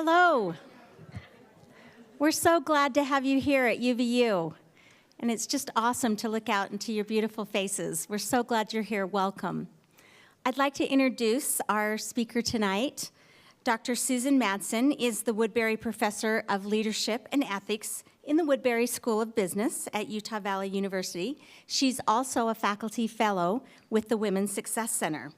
Hello. We're so glad to have you here at UVU. And it's just awesome to look out into your beautiful faces. We're so glad you're here. Welcome. I'd like to introduce our speaker tonight. Dr. Susan Madsen is the Woodbury Professor of Leadership and Ethics in the Woodbury School of Business at Utah Valley University. She's also a faculty fellow with the Women's Success Center.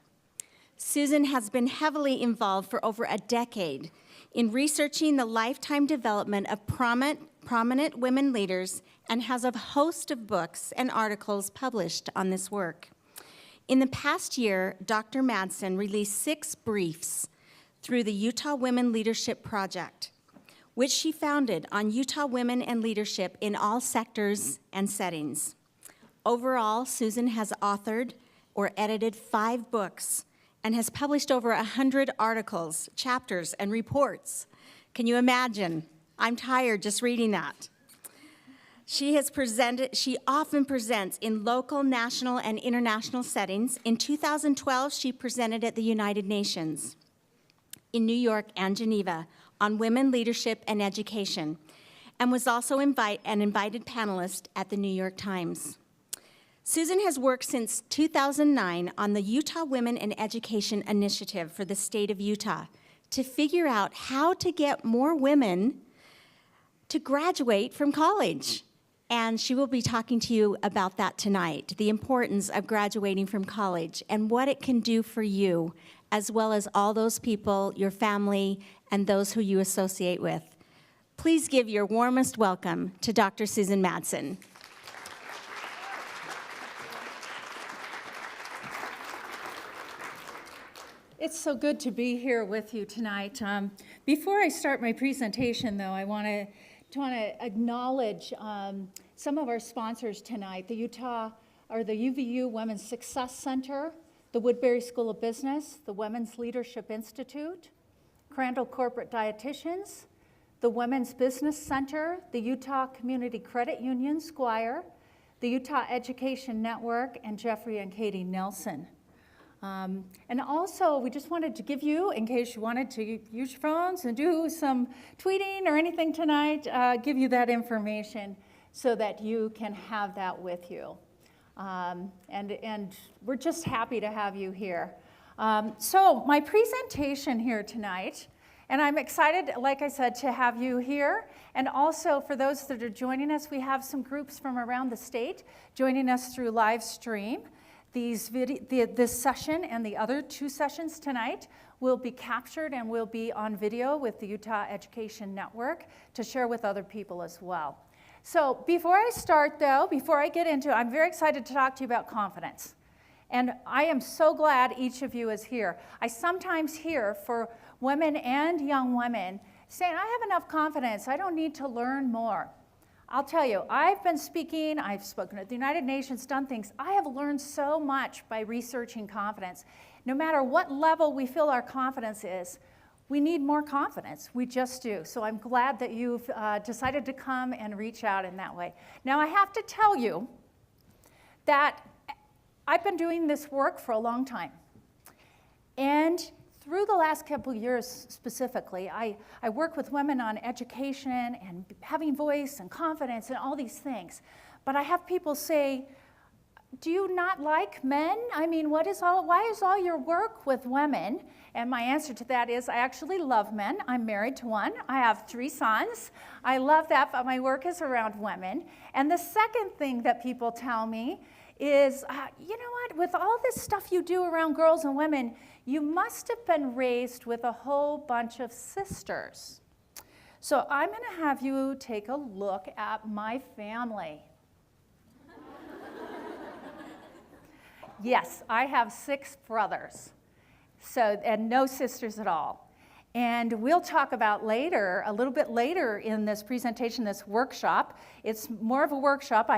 Susan has been heavily involved for over a decade in researching the lifetime development of prominent women leaders and has a host of books and articles published on this work. In the past year, Dr. Madsen released 6 briefs through the Utah Women Leadership Project, which she founded on Utah women and leadership in all sectors and settings. Overall, Susan has authored or edited 5 books and has published over 100 articles, chapters, and reports. Can you imagine? I'm tired just reading that. She often presents in local, national, and international settings. In 2012, she presented at the United Nations in New York and Geneva on women leadership and education, and was also an invited panelist at the New York Times. Susan has worked since 2009 on the Utah Women in Education Initiative for the state of Utah to figure out how to get more women to graduate from college. And she will be talking to you about that tonight, the importance of graduating from college and what it can do for you, as well as all those people, your family, and those who you associate with. Please give your warmest welcome to Dr. Susan Madsen. It's so good to be here with you tonight. Before I start my presentation, though, I want to acknowledge some of our sponsors tonight: the UVU Women's Success Center, the Woodbury School of Business, the Women's Leadership Institute, Crandall Corporate Dietitians, the Women's Business Center, the Utah Community Credit Union, Squire, the Utah Education Network, and Jeffrey and Katie Nelson. And also, we just wanted to give you, in case you wanted to use your phones and do some tweeting or anything tonight, give you that information so that you can have that with you. And we're just happy to have you here. So my presentation here tonight, and I'm excited, like I said, to have you here. And also, for those that are joining us, we have some groups from around the state joining us through live stream. This session and the other 2 sessions tonight will be captured and will be on video with the Utah Education Network to share with other people as well. So before I start, though, before I get into it, I'm very excited to talk to you about confidence. And I am so glad each of you is here. I sometimes hear for women and young women saying, I have enough confidence, I don't need to learn more. I'll tell you, I've been speaking, I've spoken at the United Nations, done things. I have learned so much by researching confidence. No matter what level we feel our confidence is, we need more confidence. We just do. So I'm glad that you've decided to come and reach out in that way. Now, I have to tell you that I've been doing this work for a long time. And through the last couple of years specifically, I work with women on education and having voice and confidence and all these things. But I have people say, do you not like men? I mean, why is all your work with women? And my answer to that is I actually love men. I'm married to one. I have 3 sons. I love that, but my work is around women. And the second thing that people tell me is, you know what, with all this stuff you do around girls and women, you must have been raised with a whole bunch of sisters. So I'm going to have you take a look at my family. Yes, I have 6 brothers, and no sisters at all. And we'll talk about later, a little bit later in this presentation, this workshop. It's more of a workshop.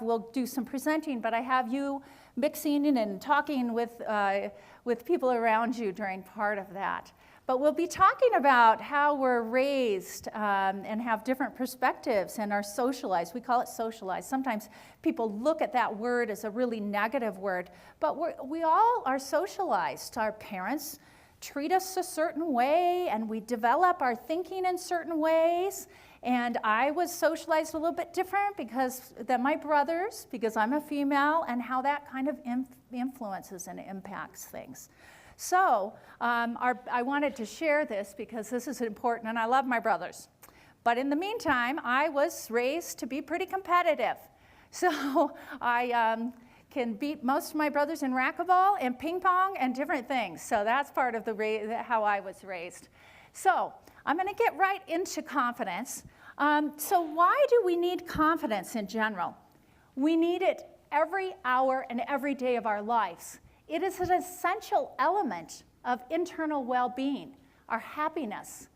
We'll do some presenting, but I have you mixing in and talking with people around you during part of that. But we'll be talking about how we're raised and have different perspectives and are socialized. We call it socialized. Sometimes people look at that word as a really negative word, but we all are socialized. Our parents treat us a certain way, and we develop our thinking in certain ways. And I was socialized a little bit different than my brothers, because I'm a female, and how that kind of influences and impacts things. So I wanted to share this because this is important, and I love my brothers. But in the meantime, I was raised to be pretty competitive. So I can beat most of my brothers in racquetball and ping pong and different things. So that's part of how I was raised. So I'm going to get right into confidence. So why do we need confidence in general? We need it every hour and every day of our lives. It is an essential element of internal well-being, our happiness,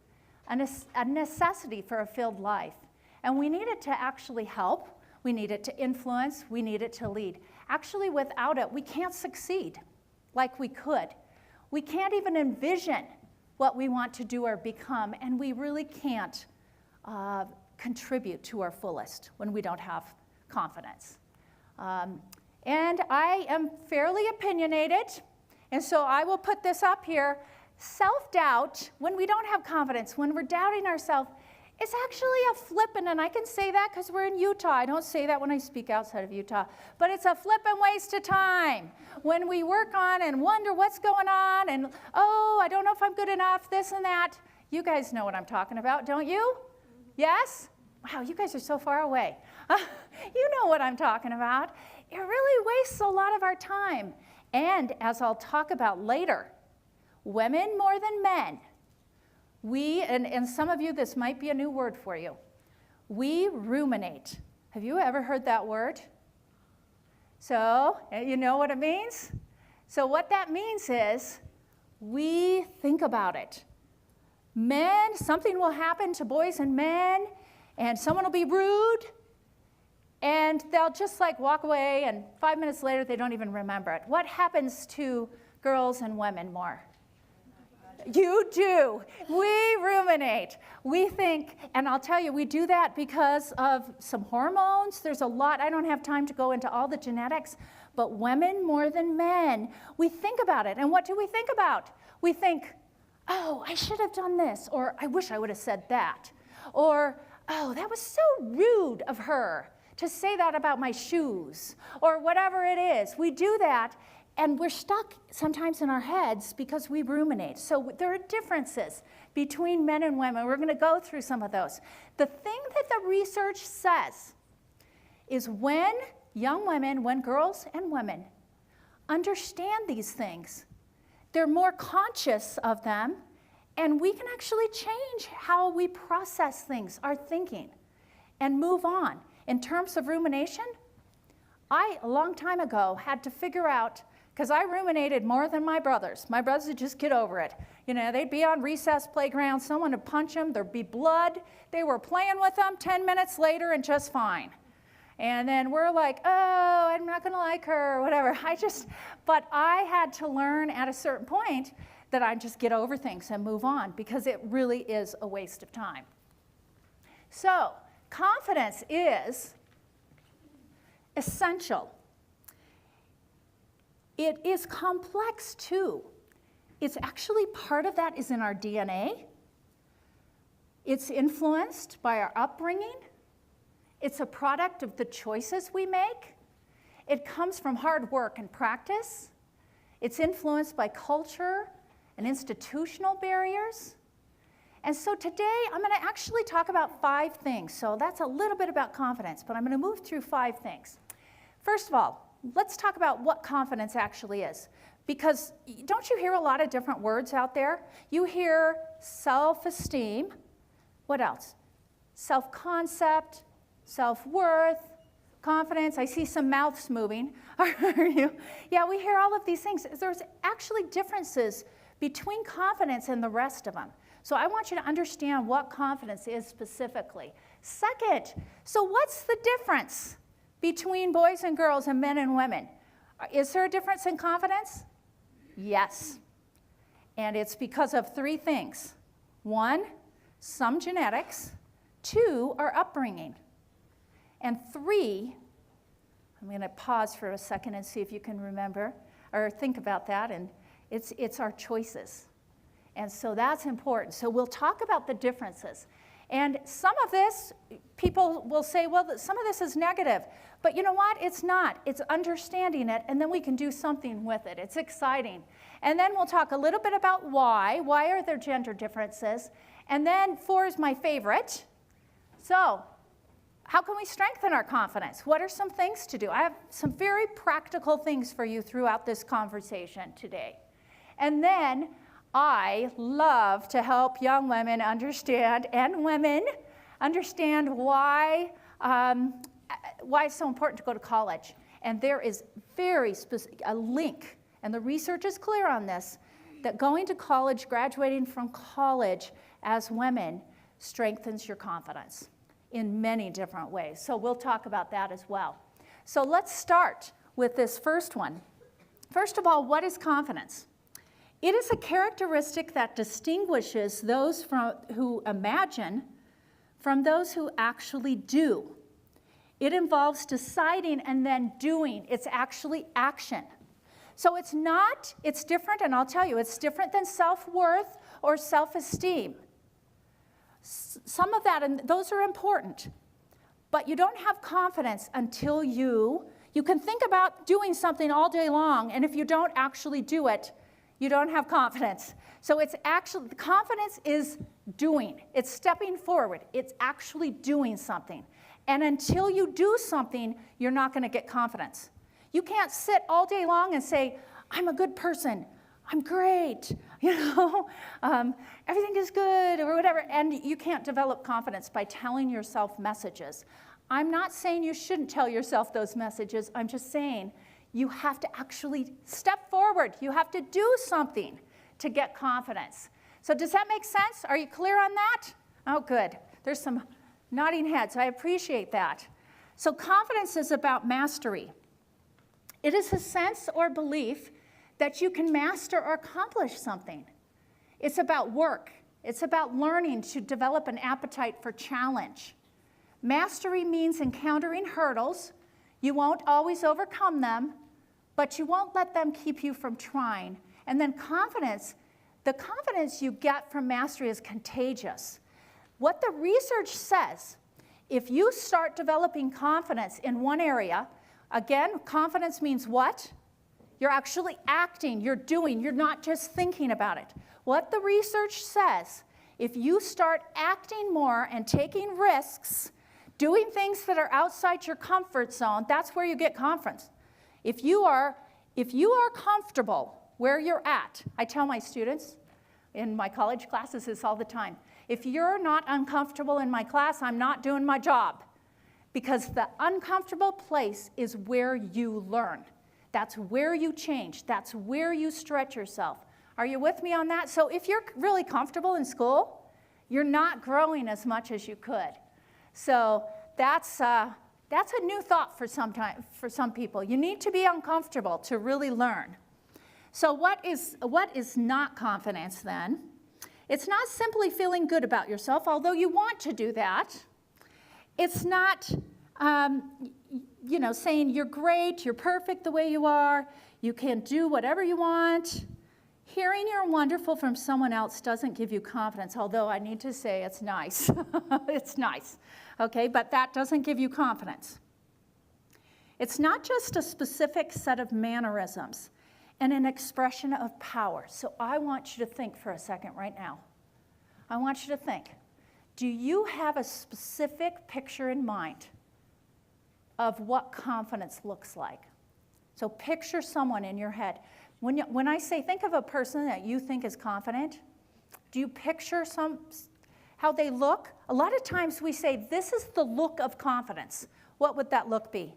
a necessity for a filled life. And we need it to actually help. We need it to influence. We need it to lead. Actually, without it, we can't succeed like we could. We can't even envision what we want to do or become, and we really can't contribute to our fullest when we don't have confidence. And I am fairly opinionated, and so I will put this up here. Self-doubt, when we don't have confidence, when we're doubting ourselves, it's actually a flippant, and I can say that because we're in Utah. I don't say that when I speak outside of Utah. But it's a flippant waste of time. When we work on and wonder what's going on and, oh, I don't know if I'm good enough, this and that. You guys know what I'm talking about, don't you? Yes? Wow, you guys are so far away. You know what I'm talking about. It really wastes a lot of our time. And as I'll talk about later, women more than men, and some of you, this might be a new word for you. We ruminate. Have you ever heard that word? So, you know what it means? So what that means is we think about it. Men, something will happen to boys and men, and someone will be rude, and they'll just like walk away, and 5 minutes later, they don't even remember it. What happens to girls and women more? You do. We ruminate. We think, and I'll tell you, we do that because of some hormones. There's a lot. I don't have time to go into all the genetics, but women more than men, we think about it. And what do we think about? We think, oh, I should have done this, or I wish I would have said that, or, oh, that was so rude of her to say that about my shoes, or whatever it is. We do that. And we're stuck sometimes in our heads because we ruminate. So there are differences between men and women. We're going to go through some of those. The thing that the research says is when young women, when girls and women understand these things, they're more conscious of them, and we can actually change how we process things, our thinking, and move on. In terms of rumination, I, a long time ago, had to figure out, because I ruminated more than my brothers. My brothers would just get over it. You know, they'd be on recess playground, someone would punch them, there'd be blood. They were playing with them 10 minutes later and just fine. And then we're like, oh, I'm not gonna like her, or whatever. But I had to learn at a certain point that I just get over things and move on, because it really is a waste of time. So, confidence is essential. It is complex too. It's actually, part of that is in our DNA. It's influenced by our upbringing. It's a product of the choices we make. It comes from hard work and practice. It's influenced by culture and institutional barriers. And so today I'm going to actually talk about 5 things. So that's a little bit about confidence, but I'm going to move through 5 things. First of all, let's talk about what confidence actually is. Because don't you hear a lot of different words out there? You hear self-esteem. What else? Self-concept, self-worth, confidence. I see some mouths moving. Are you? Yeah, we hear all of these things. There's actually differences between confidence and the rest of them. So I want you to understand what confidence is specifically. Second, so what's the difference between boys and girls and men and women? Is there a difference in confidence? Yes. And it's because of 3 things. 1, some genetics. 2, our upbringing. And 3, I'm going to pause for a second and see if you can remember or think about that. And it's our choices. And so that's important. So we'll talk about the differences. And some of this, people will say, well, some of this is negative. But you know what? It's not. It's understanding it, and then we can do something with it. It's exciting. And then we'll talk a little bit about why. Why are there gender differences? And then 4 is my favorite. So how can we strengthen our confidence? What are some things to do? I have some very practical things for you throughout this conversation today. And then I love to help young women understand, and women understand why it's so important to go to college. And there is very specific, a link, and the research is clear on this, that going to college, graduating from college as women strengthens your confidence in many different ways. So we'll talk about that as well. So let's start with this first one. First of all, what is confidence? It is a characteristic that distinguishes those who imagine from those who actually do. It involves deciding and then doing. It's actually action. So it's different, and I'll tell you, it's different than self-worth or self-esteem. Some of that, and those are important. But you don't have confidence until you can think about doing something all day long, and if you don't actually do it, you don't have confidence. So it's actually, confidence is doing. It's stepping forward. It's actually doing something. And until you do something, you're not going to get confidence. You can't sit all day long and say, I'm a good person. I'm great. Everything is good or whatever. And you can't develop confidence by telling yourself messages. I'm not saying you shouldn't tell yourself those messages. I'm just saying you have to actually step forward. You have to do something to get confidence. So does that make sense? Are you clear on that? Oh, good. There's some nodding heads. I appreciate that. So confidence is about mastery. It is a sense or belief that you can master or accomplish something. It's about work. It's about learning to develop an appetite for challenge. Mastery means encountering hurdles. You won't always overcome them, but you won't let them keep you from trying. And then confidence, the confidence you get from mastery is contagious. What the research says, if you start developing confidence in one area, again, confidence means what? You're actually acting, you're doing, you're not just thinking about it. What the research says, if you start acting more and taking risks, doing things that are outside your comfort zone, that's where you get confidence. If you are comfortable where you're at, I tell my students in my college classes this all the time, if you're not uncomfortable in my class, I'm not doing my job. Because the uncomfortable place is where you learn. That's where you change. That's where you stretch yourself. Are you with me on that? So if you're really comfortable in school, you're not growing as much as you could. So that's a new thought for some people. You need to be uncomfortable to really learn. So what is not confidence then? It's not simply feeling good about yourself, although you want to do that. It's not saying you're great, you're perfect the way you are, you can do whatever you want. Hearing you're wonderful from someone else doesn't give you confidence, although I need to say it's nice. It's nice, okay? But that doesn't give you confidence. It's not just a specific set of mannerisms and an expression of power. So I want you to think for a second right now. I want you to think. Do you have a specific picture in mind of what confidence looks like? So picture someone in your head. When I say think of a person that you think is confident, do you picture how they look? A lot of times we say, this is the look of confidence. What would that look be?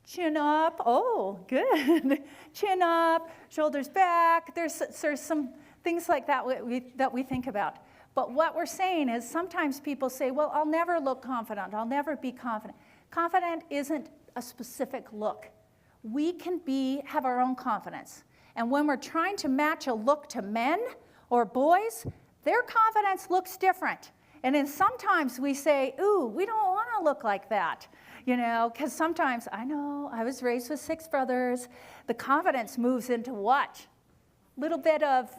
Chin up. Oh, good. Chin up, shoulders back. There's some things like that that we think about. But what we're saying is sometimes people say, well, I'll never look confident. I'll never be confident. Confident isn't a specific look. We can have our own confidence. And when we're trying to match a look to men or boys, their confidence looks different. And then sometimes we say, ooh, we don't want to look like that. Because sometimes, I know, I was raised with 6 brothers. The confidence moves into what? Little bit of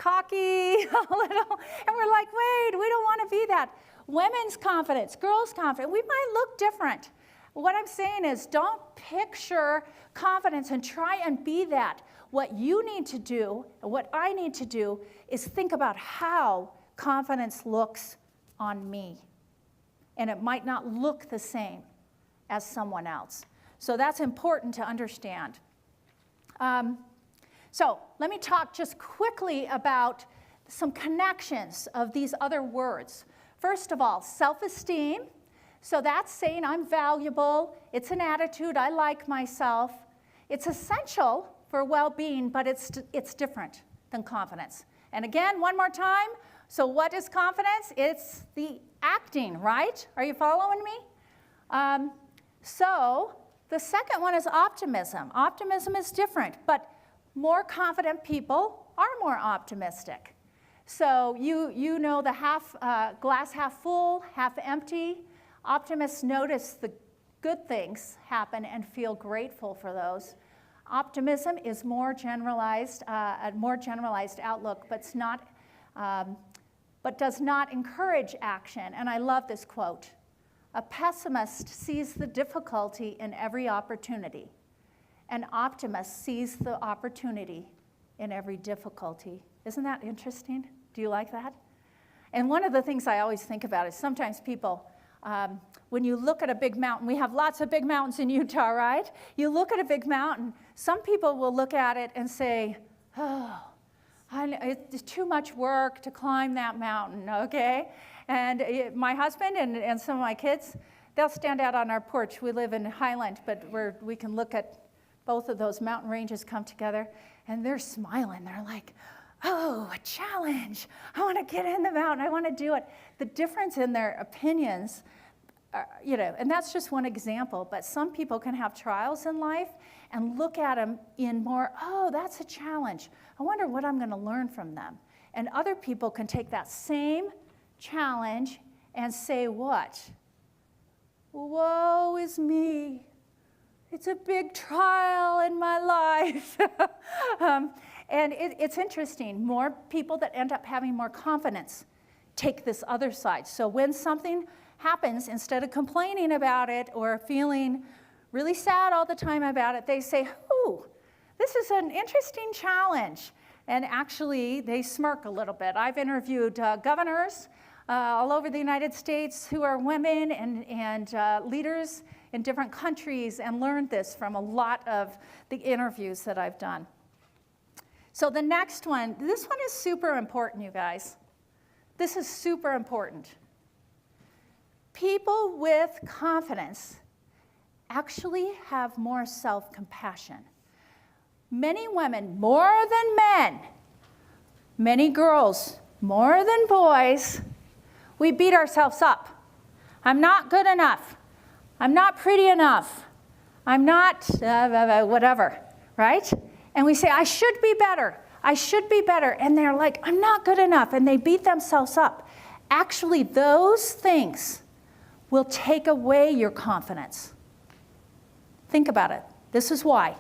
cocky a little, and we're like, wait, we don't want to be that. Women's confidence, girls' confidence, we might look different. What I'm saying is don't picture confidence and try and be that. What you need to do, and what I need to do, is think about how confidence looks on me. And it might not look the same as someone else. So that's important to understand. So let me talk just quickly about some connections of these other words. First of all, self-esteem. So that's saying I'm valuable. It's an attitude. I like myself. It's essential for well-being, but it's different than confidence. And again, one more time. So what is confidence? It's the acting, right? Are you following me? So the second one is optimism. Optimism is different, but more confident people are more optimistic. So you know the glass half full, half empty. Optimists notice the good things happen and feel grateful for those. Optimism is more generalized, a more generalized outlook, but does not encourage action. And I love this quote. A pessimist sees the difficulty in every opportunity. An optimist sees the opportunity in every difficulty. Isn't that interesting? Do you like that? And one of the things I always think about is sometimes people, when you look at a big mountain, we have lots of big mountains in Utah, right? You look at a big mountain, some people will look at it and say, oh, it's too much work to climb that mountain, okay? And my husband and some of my kids, they'll stand out on our porch. We live in Highland, but we can look at both of those mountain ranges come together, and they're smiling. They're like, oh, a challenge. I want to get in the mountain. I want to do it. The difference in their opinions, and that's just one example, but some people can have trials in life and look at them in more, oh, that's a challenge. I wonder what I'm going to learn from them. And other people can take that same challenge and say what? Woe is me. It's a big trial in my life. And it's interesting. More people that end up having more confidence take this other side. So when something happens, instead of complaining about it or feeling really sad all the time about it, they say, ooh, this is an interesting challenge. And actually, they smirk a little bit. I've interviewed governors all over the United States who are women and leaders in different countries and learned this from a lot of the interviews that I've done. So the next one, this one is super important, you guys. This is super important. People with confidence actually have more self-compassion. Many women, more than men, many girls, more than boys, we beat ourselves up. I'm not good enough. I'm not pretty enough. I'm not whatever, right? And we say, I should be better. I should be better. And they're like, I'm not good enough. And they beat themselves up. Actually, those things will take away your confidence. Think about it. This is why.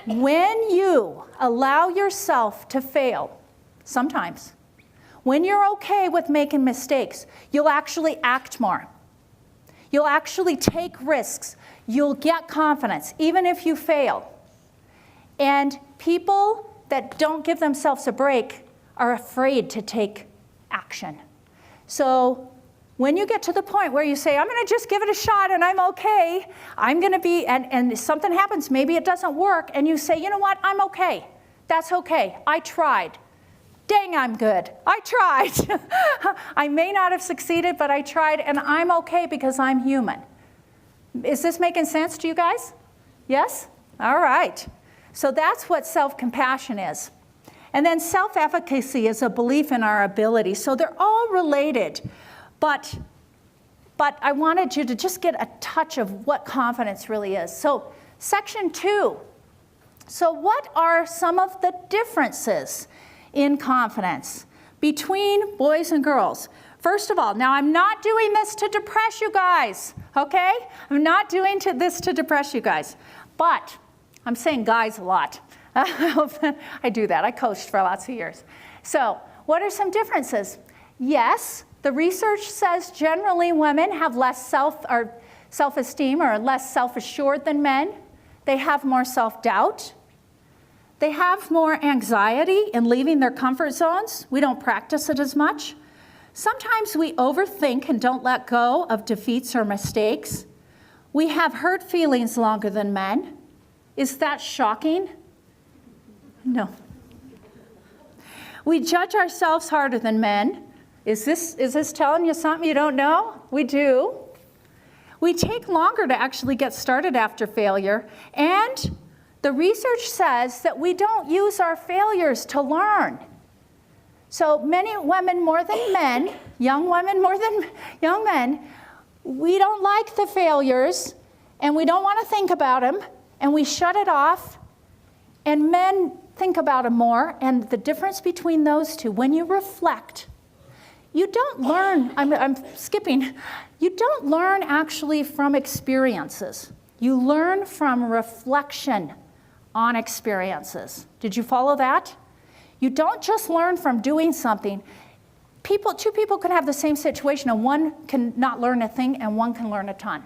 When you allow yourself to fail, sometimes, when you're okay with making mistakes, you'll actually act more. You'll actually take risks. You'll get confidence, even if you fail. And people that don't give themselves a break are afraid to take action. So when you get to the point where you say, I'm going to just give it a shot and I'm okay, I'm going to be, and something happens, maybe it doesn't work, and you say, you know what, I'm okay. That's okay. I tried. Dang, I'm good. I tried. I may not have succeeded, but I tried, and I'm okay because I'm human. Is this making sense to you guys? Yes? All right. So that's what self-compassion is. And then self-efficacy is a belief in our ability. So they're all related. But I wanted you to just get a touch of what confidence really is. So section 2. So what are some of the differences in confidence between boys and girls? First of all, now I'm not doing this to depress you guys, okay? I'm not doing this to depress you guys. But I'm saying guys a lot. I do that. I coached for lots of years. So what are some differences? Yes, the research says generally women have less self-esteem or less self-assured than men. They have more self-doubt. They have more anxiety in leaving their comfort zones. We don't practice it as much. Sometimes we overthink and don't let go of defeats or mistakes. We have hurt feelings longer than men. Is that shocking? No. We judge ourselves harder than men. Is this telling you something you don't know? We do. We take longer to actually get started after failure, and the research says that we don't use our failures to learn. So many women more than men, young women more than young men, we don't like the failures, and we don't want to think about them, and we shut it off, and men think about them more. And the difference between those two, when you reflect, you don't learn, I'm skipping, you don't learn actually from experiences. You learn from reflection on experiences. Did you follow that? You don't just learn from doing something. Two people can have the same situation, and one can not learn a thing, and one can learn a ton.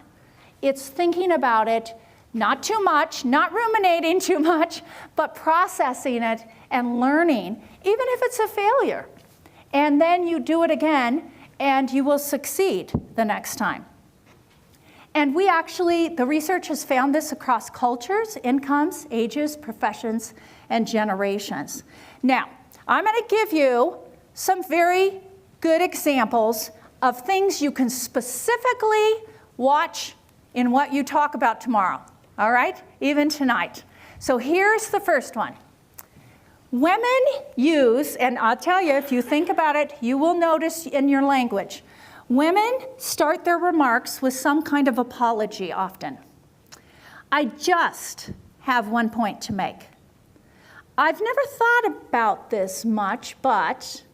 It's thinking about it, not too much, not ruminating too much, but processing it and learning, even if it's a failure. And then you do it again, and you will succeed the next time. And the research has found this across cultures, incomes, ages, professions, and generations. Now, I'm going to give you some very good examples of things you can specifically watch in what you talk about tomorrow, all right? Even tonight. So here's the first one. Women use, and I'll tell you, if you think about it, you will notice in your language, women start their remarks with some kind of apology often. I just have one point to make. I've never thought about this much, but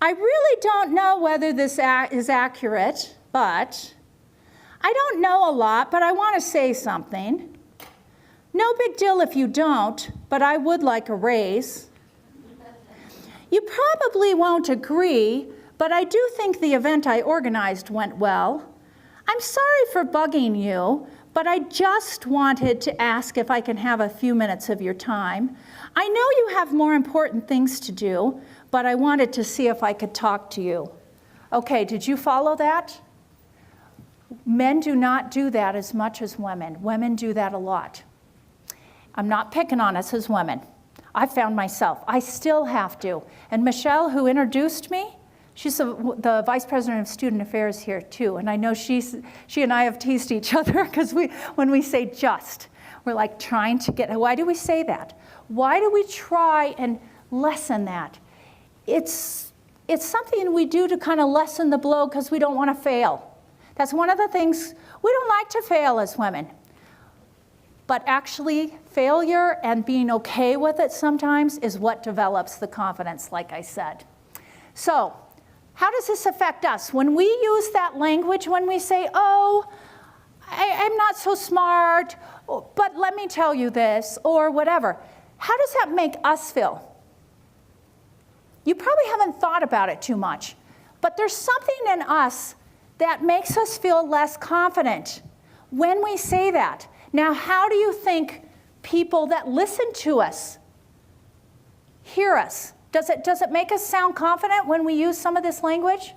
I really don't know whether this is accurate, but I don't know a lot, but I want to say something. No big deal if you don't, but I would like a raise. You probably won't agree, but I do think the event I organized went well. I'm sorry for bugging you, but I just wanted to ask if I can have a few minutes of your time. I know you have more important things to do, but I wanted to see if I could talk to you. Okay, did you follow that? Men do not do that as much as women. Women do that a lot. I'm not picking on us as women. I found myself. I still have to. And Michelle, who introduced me, she's the Vice President of Student Affairs here too. And I know she and I have teased each other because when we say just, we're like trying to get, why do we say that? Why do we try and lessen that? It's something we do to kind of lessen the blow because we don't want to fail. That's one of the things, we don't like to fail as women. But actually, failure and being okay with it sometimes is what develops the confidence, like I said. So, how does this affect us? When we use that language, when we say, oh, I'm not so smart, but let me tell you this, or whatever, how does that make us feel? You probably haven't thought about it too much, but there's something in us that makes us feel less confident when we say that. Now, how do you think people that listen to us hear us? Does it make us sound confident when we use some of this language?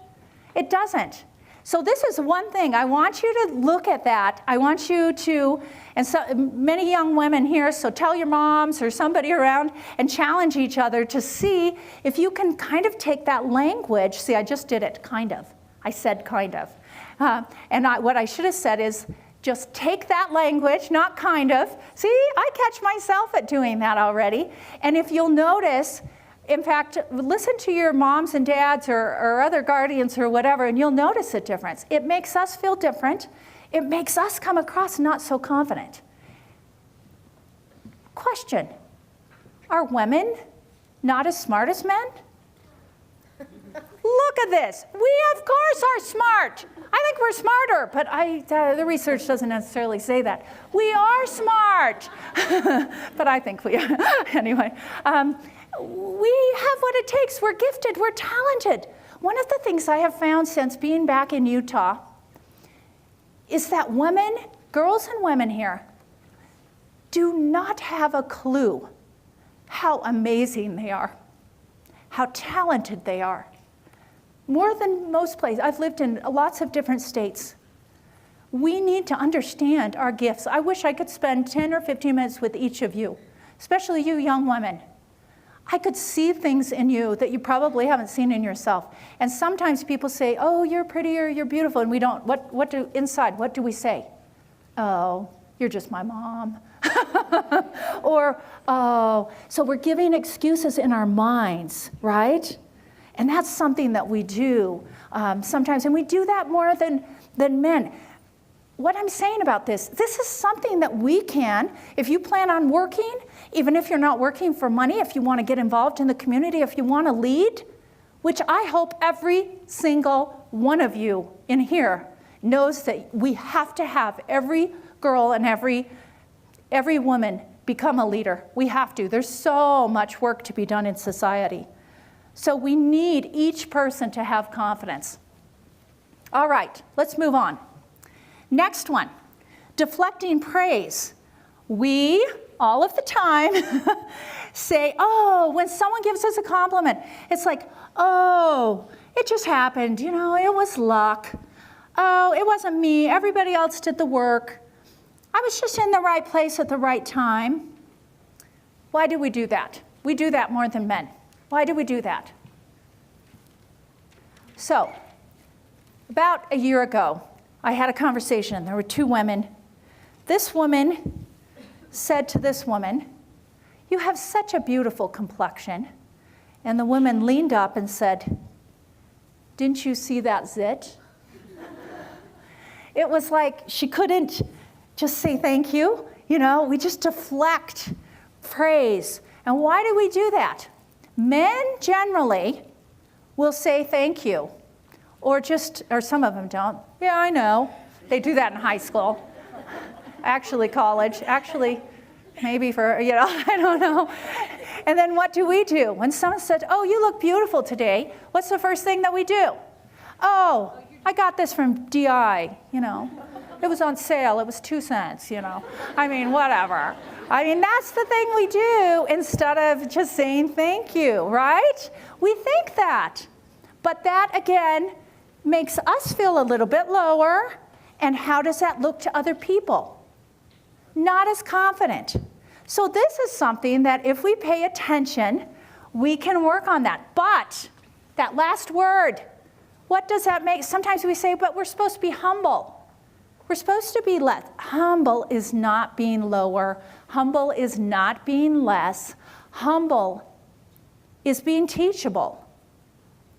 It doesn't. So this is one thing. I want you to look at that. I want you to, and so many young women here, so tell your moms or somebody around and challenge each other to see if you can kind of take that language. See, I just did it, kind of. I said kind of. What I should have said is, just take that language, not kind of. See, I catch myself at doing that already. And if you'll notice, in fact, listen to your moms and dads or other guardians or whatever, and you'll notice a difference. It makes us feel different. It makes us come across not so confident. Question, are women not as smart as men? look at this. We, of course, are smart. I think we're smarter, but the research doesn't necessarily say that. We are smart, but I think we are. Anyway, we have what it takes. We're gifted. We're talented. One of the things I have found since being back in Utah is that women, girls and women here, do not have a clue how amazing they are, how talented they are. More than most places. I've lived in lots of different states. We need to understand our gifts. I wish I could spend 10 or 15 minutes with each of you, especially you young women. I could see things in you that you probably haven't seen in yourself. And sometimes people say, oh, you're pretty or you're beautiful, and we don't. Inside, what do we say? Oh, you're just my mom. Or, oh, so we're giving excuses in our minds, right? And that's something that we do sometimes, and we do that more than men. What I'm saying about this is something that we can, if you plan on working, even if you're not working for money, if you want to get involved in the community, if you want to lead, which I hope every single one of you in here knows that we have to have every girl and every woman become a leader. We have to. There's so much work to be done in society. So we need each person to have confidence. All right, let's move on. Next one, deflecting praise. We, all of the time, say, oh, when someone gives us a compliment, it's like, oh, it just happened, it was luck. Oh, it wasn't me, everybody else did the work. I was just in the right place at the right time. Why do we do that? We do that more than men. Why do we do that? So, about a year ago, I had a conversation. There were two women. This woman said to this woman, you have such a beautiful complexion. And the woman leaned up and said, didn't you see that zit? It was like she couldn't just say thank you. We just deflect praise. And why do we do that? Men generally will say thank you, or some of them don't. Yeah, I know. They do that in high school. Actually, college. Actually, maybe for, I don't know. And then what do we do? When someone says, oh, you look beautiful today, what's the first thing that we do? Oh, I got this from DI, It was on sale. It was 2 cents, whatever. That's the thing we do instead of just saying thank you, right? We think that. But that, again, makes us feel a little bit lower. And how does that look to other people? Not as confident. So this is something that if we pay attention, we can work on that. But that last word, what does that make? Sometimes we say, but we're supposed to be humble. We're supposed to be less. Humble is not being lower. Humble is not being less. Humble is being teachable.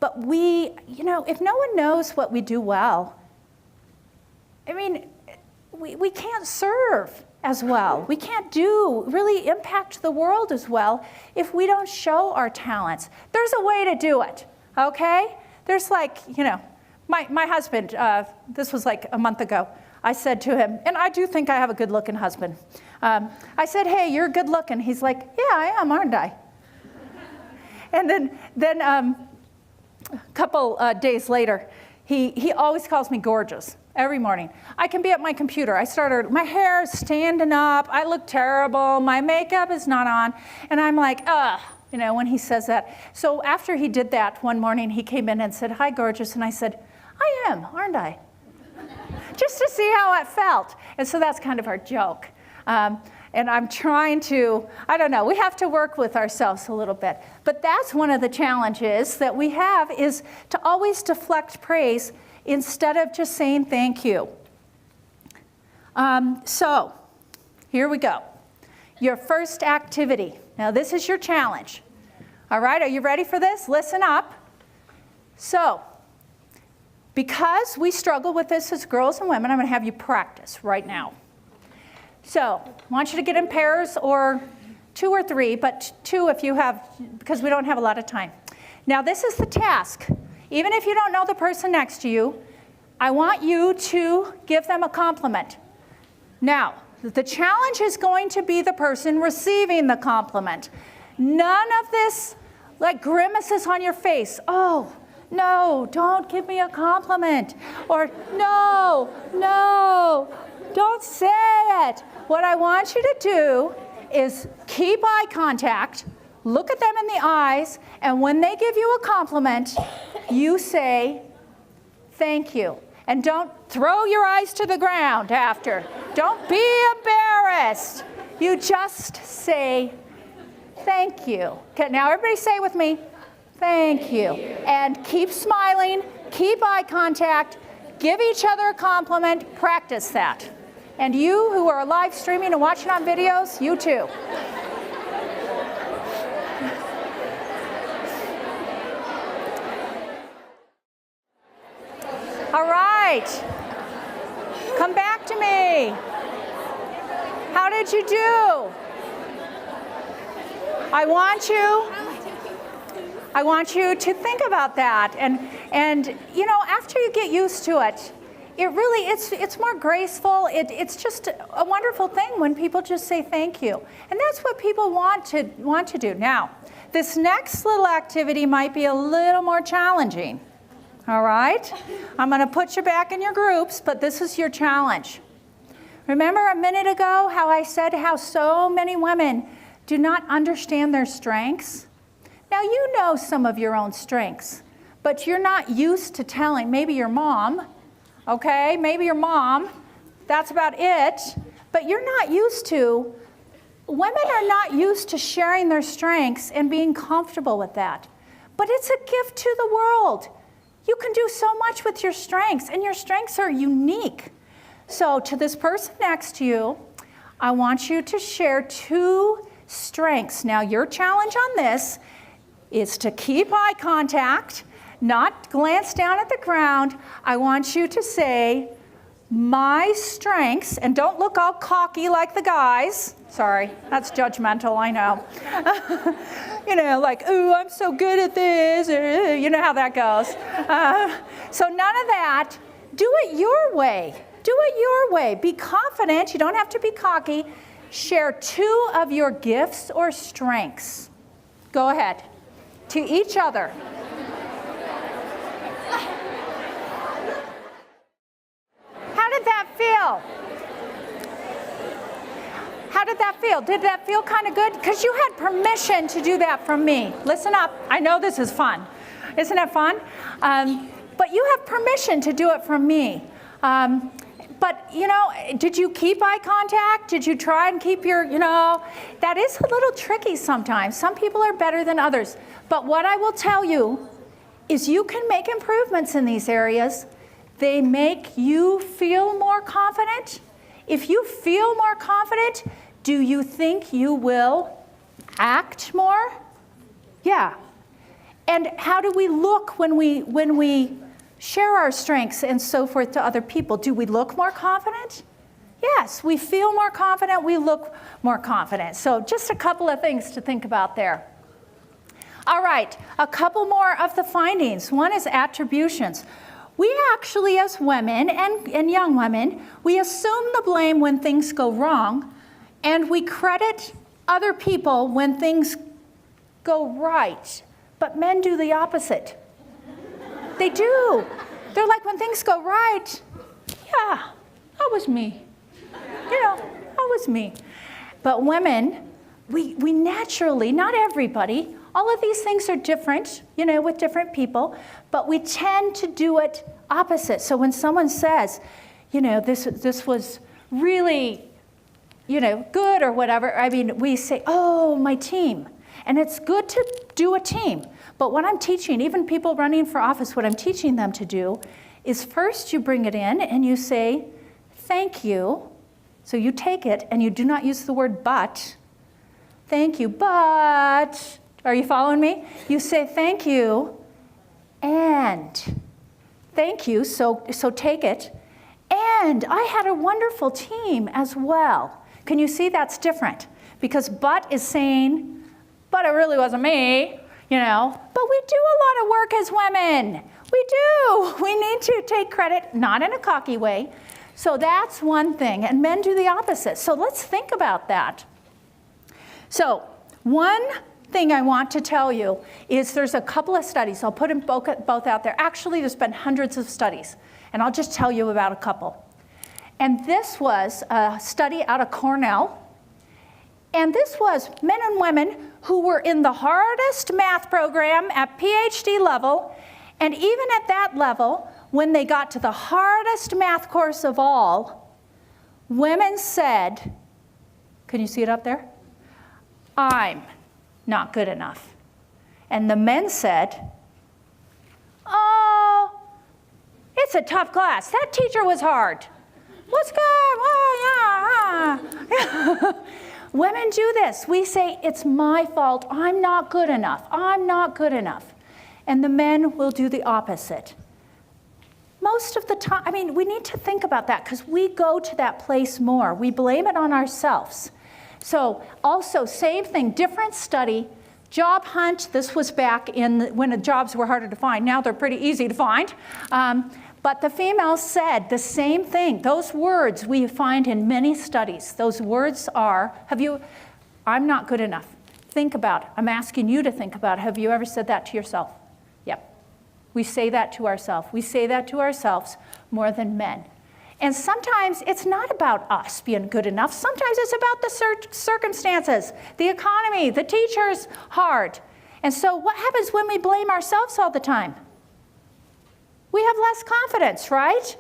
But we, if no one knows what we do well, we can't serve as well. We can't really impact the world as well if we don't show our talents. There's a way to do it, okay? There's my husband, this was like a month ago, I said to him, and I do think I have a good-looking husband. I said, hey, you're good-looking. He's like, yeah, I am, aren't I? And then a couple days later, he always calls me gorgeous every morning. I can be at my computer. My hair is standing up. I look terrible. My makeup is not on. And I'm like, ugh, when he says that. So after he did that one morning, he came in and said, hi, gorgeous. And I said, I am, aren't I? Just to see how it felt. And so that's kind of our joke. And I'm trying to, we have to work with ourselves a little bit. But that's one of the challenges that we have, is to always deflect praise instead of just saying thank you. So here we go. Your first activity. Now this is your challenge. All right, are you ready for this? Listen up. So, because we struggle with this as girls and women, I'm going to have you practice right now. So, I want you to get in pairs, or 2 or 3, but 2 if you have, because we don't have a lot of time. Now, this is the task. even if you don't know the person next to you, I want you to give them a compliment. Now, the challenge is going to be the person receiving the compliment. None of this like grimaces on your face. Oh, no, don't give me a compliment. Or no, don't say it. What I want you to do is keep eye contact, look at them in the eyes, and when they give you a compliment, you say, thank you. And don't throw your eyes to the ground after. Don't be embarrassed. You just say, thank you. Okay, now everybody say it with me, thank you. And keep smiling, keep eye contact, give each other a compliment, practice that. And you who are live streaming and watching on videos, you too. All right. Come back to me. How did you do? I want you to think about that. And you know, after you get used to it, it's more graceful. It's just a wonderful thing when people just say thank you. And that's what people want to do. Now, this next little activity might be a little more challenging. All right? I'm going to put you back in your groups, but this is your challenge. Remember a minute ago how I said how so many women do not understand their strengths? Now, you know some of your own strengths, but you're not used to telling, maybe your mom, okay? Maybe your mom, that's about it, but you're not used to, women are not used to sharing their strengths and being comfortable with that. But it's a gift to the world. You can do so much with your strengths, and your strengths are unique. So to this person next to you, I want you to share 2 strengths. Now, your challenge on this is to keep eye contact, not glance down at the ground. I want you to say, my strengths, and don't look all cocky like the guys. Sorry, that's judgmental, I know. You know, like, ooh, I'm so good at this. You know how that goes. So none of that. Do it your way. Do it your way. Be confident. You don't have to be cocky. Share 2 of your gifts or strengths. Go ahead. To each other. How did that feel? How did that feel? Did that feel kind of good? Because you had permission to do that from me. Listen up. I know this is fun. Isn't it fun? But you have permission to do it from me. But, you know, did you keep eye contact? Did you try and keep your, you know, that is a little tricky sometimes. Some people are better than others. But what I will tell you is you can make improvements in these areas. They make you feel more confident. If you feel more confident, do you think you will act more? Yeah. And how do we look when we share our strengths and so forth to other people? Do we look more confident? Yes, we feel more confident, we look more confident. So just a couple of things to think about there. All right, a couple more of the findings. One is attributions. We actually, as women and young women, we assume the blame when things go wrong, and we credit other people when things go right. But men do the opposite. They do. They're like, when things go right, yeah, that was me. You know, that was me. But women, we naturally, not everybody, all of these things are different, you know, with different people, but we tend to do it opposite. So when someone says, you know, this was really, you know, good or whatever, I mean, we say, oh, my team. And it's good to do a team. But what I'm teaching, even people running for office, what I'm teaching them to do is first you bring it in and you say, thank you. So you take it and you do not use the word but. Thank you, but, are you following me? You say thank you and thank you, so take it. And I had a wonderful team as well. Can you see that's different? Because but is saying, but it really wasn't me, you know. But we do a lot of work as women. We do. We need to take credit, not in a cocky way. So that's one thing, and men do the opposite. So let's think about that. So one thing I want to tell you is there's a couple of studies. I'll put them both out there. Actually, there's been hundreds of studies, and I'll just tell you about a couple. And this was a study out of Cornell. And this was men and women who were in the hardest math program at PhD level. And even at that level, when they got to the hardest math course of all, women said, can you see it up there? I'm not good enough. And the men said, oh, it's a tough class. That teacher was hard. What's good? Oh, yeah. Women do this. We say, it's my fault. I'm not good enough. I'm not good enough. And the men will do the opposite. Most of the time, I mean, we need to think about that because we go to that place more. We blame it on ourselves. So also, same thing, different study. Job hunt, this was back in when the jobs were harder to find. Now they're pretty easy to find. But the females said the same thing. Those words we find in many studies. Those words are, I'm not good enough. Think about it. I'm asking you to think about it. Have you ever said that to yourself? Yep. We say that to ourselves. We say that to ourselves more than men. And sometimes it's not about us being good enough. Sometimes it's about the circumstances, the economy, the teacher's hard. And so what happens when we blame ourselves all the time? We have less confidence, right?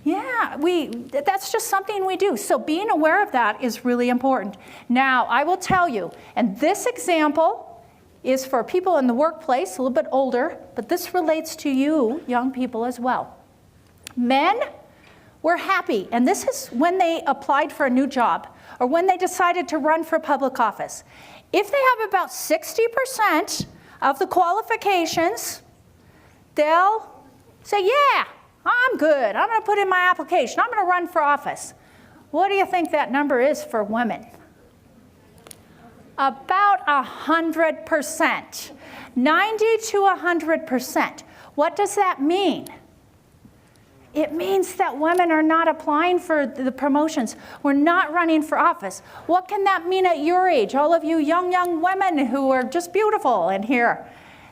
Yeah, that's just something we do. So being aware of that is really important. Now, I will tell you, and this example is for people in the workplace, a little bit older, but this relates to you, young people, as well. Men were happy, and this is when they applied for a new job or when they decided to run for public office. If they have about 60% of the qualifications, they'll say, yeah, I'm good. I'm going to put in my application. I'm going to run for office. What do you think that number is for women? About 100%. 90 to 100%. What does that mean? It means that women are not applying for the promotions. We're not running for office. What can that mean at your age? All of you young women who are just beautiful in here.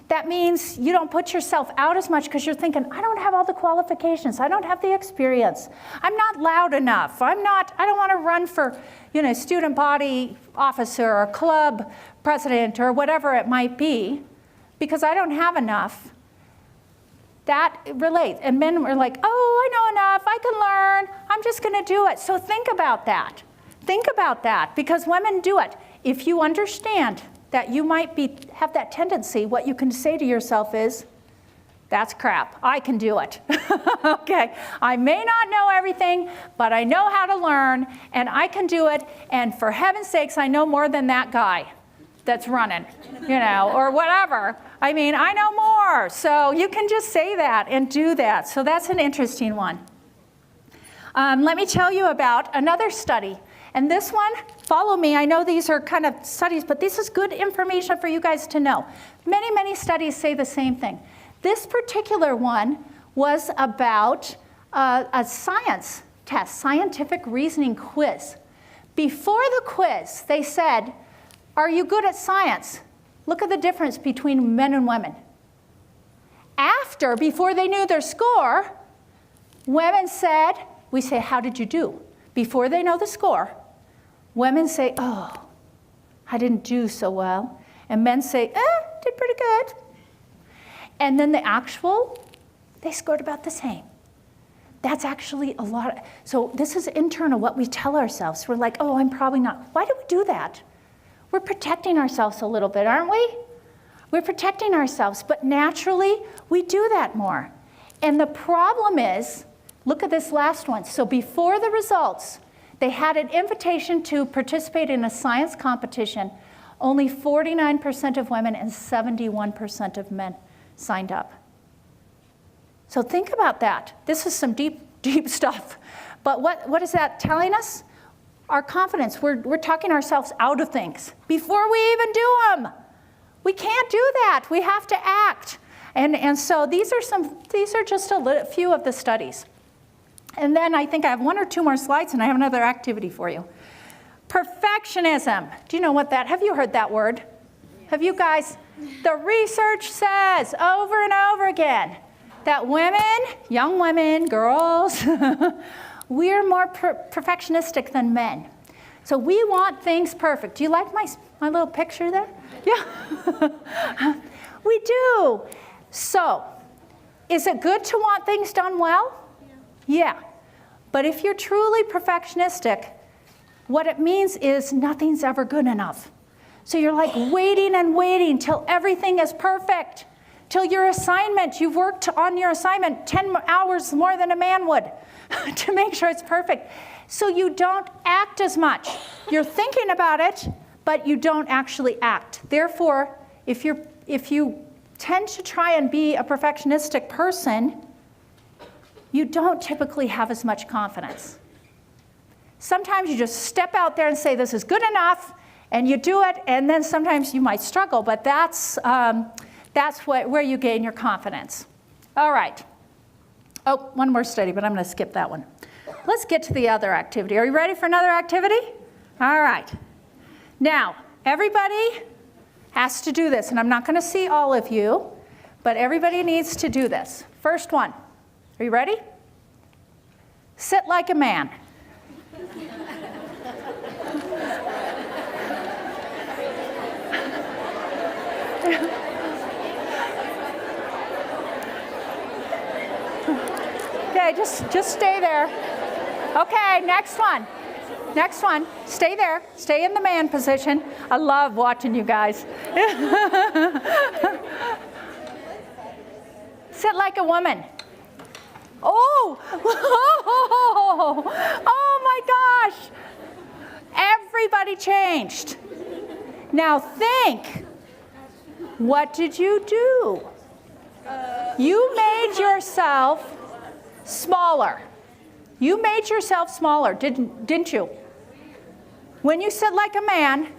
That means you don't put yourself out as much because you're thinking, I don't have all the qualifications. I don't have the experience. I'm not loud enough. I don't want to run for, student body officer or club president or whatever it might be because I don't have enough. That relates. And men were like, oh, I know enough. I can learn. I'm just going to do it. So think about that. Think about that because women do it. If you understand that you might have that tendency, what you can say to yourself is, that's crap. I can do it. Okay. I may not know everything, but I know how to learn, and I can do it. And for heaven's sakes, I know more than that guy that's running, or whatever. I mean, I know more. So you can just say that and do that. So that's an interesting one. Let me tell you about another study. And this one, follow me. I know these are kind of studies, but this is good information for you guys to know. Many, many studies say the same thing. This particular one was about a science test, scientific reasoning quiz. Before the quiz, they said, are you good at science? Look at the difference between men and women. Before they knew their score, women said, we say, how did you do? Before they know the score, women say, oh, I didn't do so well. And men say, did pretty good. And then they scored about the same. That's actually a lot. So this is internal, what we tell ourselves. We're like, oh, I'm probably not. Why do we do that? We're protecting ourselves a little bit, aren't we? We're protecting ourselves, but naturally, we do that more. And the problem is, look at this last one. So before the results, they had an invitation to participate in a science competition. Only 49% of women and 71% of men signed up. So think about that. This is some deep, deep stuff. But what is that telling us? Our confidence. We're talking ourselves out of things before we even do them. We can't do that. We have to act. And so these are just a few of the studies. And then I think I have one or two more slides, and I have another activity for you. Perfectionism. Do you know what that? Have you heard that word? Have you guys? The research says over and over again that women, young women, girls, we're more perfectionistic than men. So we want things perfect. Do you like my little picture there? Yeah. We do. So, is it good to want things done well? Yeah. But if you're truly perfectionistic, what it means is nothing's ever good enough. So you're like waiting and waiting till everything is perfect, till your assignment, you've worked on your assignment 10 hours more than a man would to make sure it's perfect. So you don't act as much. You're thinking about it, but you don't actually act. Therefore, if you tend to try and be a perfectionistic person, you don't typically have as much confidence. Sometimes you just step out there and say, this is good enough, and you do it, and then sometimes you might struggle, but that's where you gain your confidence. All right. Oh, one more study, but I'm going to skip that one. Let's get to the other activity. Are you ready for another activity? All right. Now, everybody has to do this, and I'm not going to see all of you, but everybody needs to do this. First one. Are you ready? Sit like a man. Okay, just stay there. Okay, next one. Next one. Stay there. Stay in the man position. I love watching you guys. Sit like a woman. Oh! Oh my gosh! Everybody changed. Now think. What did you do? You made yourself smaller. You made yourself smaller, didn't you? When you sit like a man,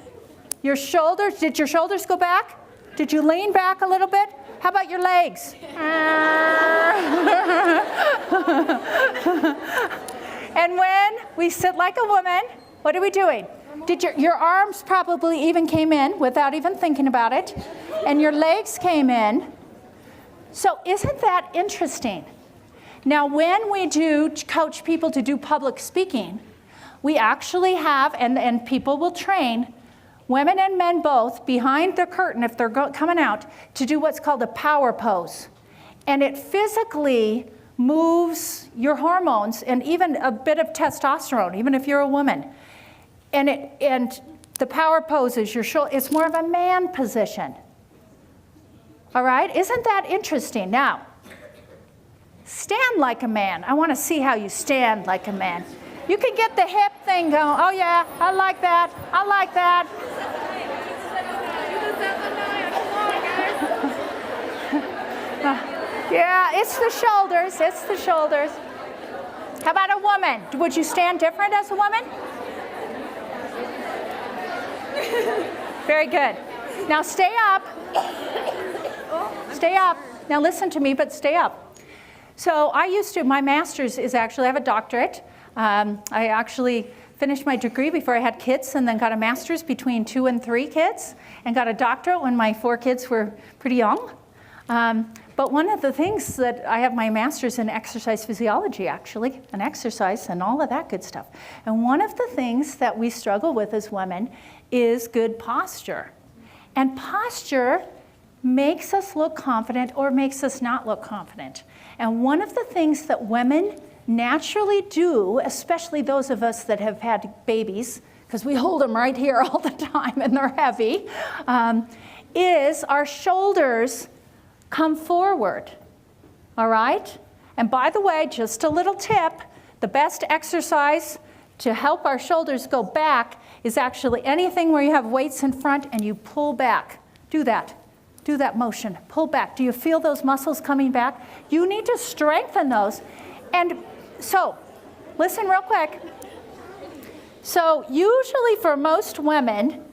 did your shoulders go back? Did you lean back a little bit? How about your legs? And when we sit like a woman, what are we doing? Did your arms probably even came in without even thinking about it, and your legs came in. So isn't that interesting? Now, when we do coach people to do public speaking, we actually have, and people will train women and men both behind the curtain, if they're coming out, to do what's called a power pose. And it physically moves your hormones and even a bit of testosterone, even if you're a woman. And the power pose is it's more of a man position. All right? Isn't that interesting? Now, stand like a man. I want to see how you stand like a man. You can get the hip thing going. Oh, yeah, I like that. I like that. Yeah, it's the shoulders. It's the shoulders. How about a woman? Would you stand different as a woman? Very good. Now stay up. Stay up. Now listen to me, but stay up. So my master's is actually, I have a doctorate. I actually finished my degree before I had kids, and then got a master's between 2 and 3 kids, and got a doctorate when my 4 kids were pretty young. But one of the things that I have my master's in exercise physiology, actually, and exercise and all of that good stuff. And one of the things that we struggle with as women is good posture. And posture makes us look confident or makes us not look confident. And one of the things that women naturally do, especially those of us that have had babies, because we hold them right here all the time and they're heavy, is our shoulders come forward, all right? And by the way, just a little tip, the best exercise to help our shoulders go back is actually anything where you have weights in front and you pull back. Do that motion, pull back. Do you feel those muscles coming back? You need to strengthen those. And so, listen real quick. So usually for most women,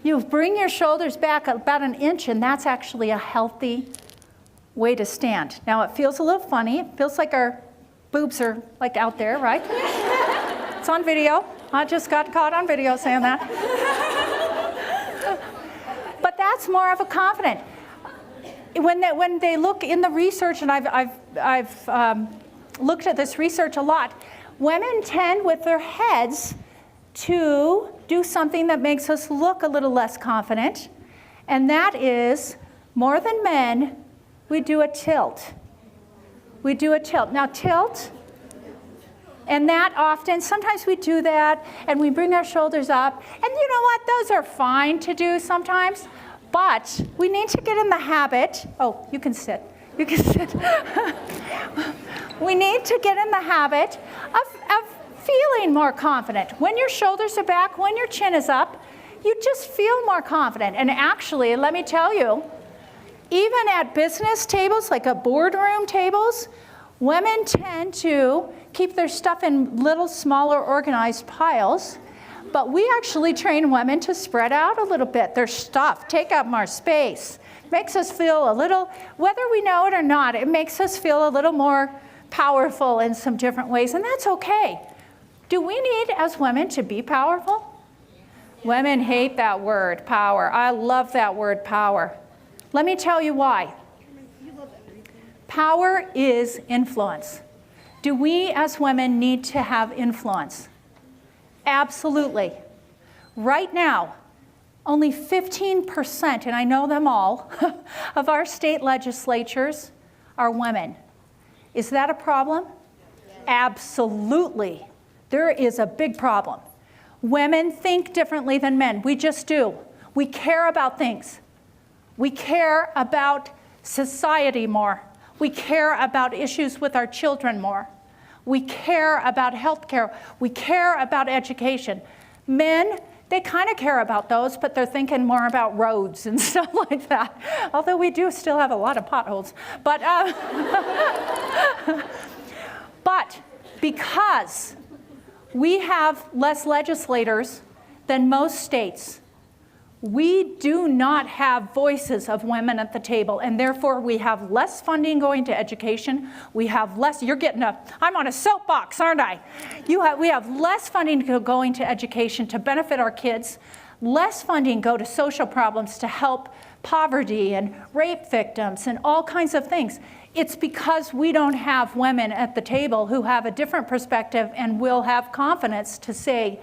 you bring your shoulders back about an inch, and that's actually a healthy way to stand. Now it feels a little funny. It feels like our boobs are like out there, right? It's on video. I just got caught on video saying that. But that's more of a confident. When they look in the research, and I've looked at this research a lot, women tend with their heads to do something that makes us look a little less confident, and that is, more than men, we do a tilt. We do a tilt. Now tilt, and that often, sometimes we do that, and we bring our shoulders up, and you know what, those are fine to do sometimes, but we need to get in the habit, oh, you can sit, you can sit. We need to get in the habit of feeling more confident. When your shoulders are back, when your chin is up, you just feel more confident. And actually, let me tell you, even at business tables, like a boardroom tables, women tend to keep their stuff in little smaller organized piles, but we actually train women to spread out a little bit. Their stuff, take up more space. Makes us feel a little, whether we know it or not, it makes us feel a little more powerful in some different ways, and that's okay. Do we need, as women, to be powerful? Women hate that word, power. I love that word, power. Let me tell you why. Power is influence. Do we, as women, need to have influence? Absolutely. Right now, only 15%, and I know them all, of our state legislatures are women. Is that a problem? Yes. Absolutely. There is a big problem. Women think differently than men. We just do. We care about things. We care about society more. We care about issues with our children more. We care about health care. We care about education. Men, they kind of care about those, but they're thinking more about roads and stuff like that. Although we do still have a lot of potholes. But, but because we have less legislators than most states, we do not have voices of women at the table, and therefore we have less funding going to education. We have less, you're getting a, I'm on a soapbox, aren't I? We have less funding going to education to benefit our kids, less funding go to social problems to help poverty and rape victims and all kinds of things. It's because we don't have women at the table who have a different perspective and will have confidence to say,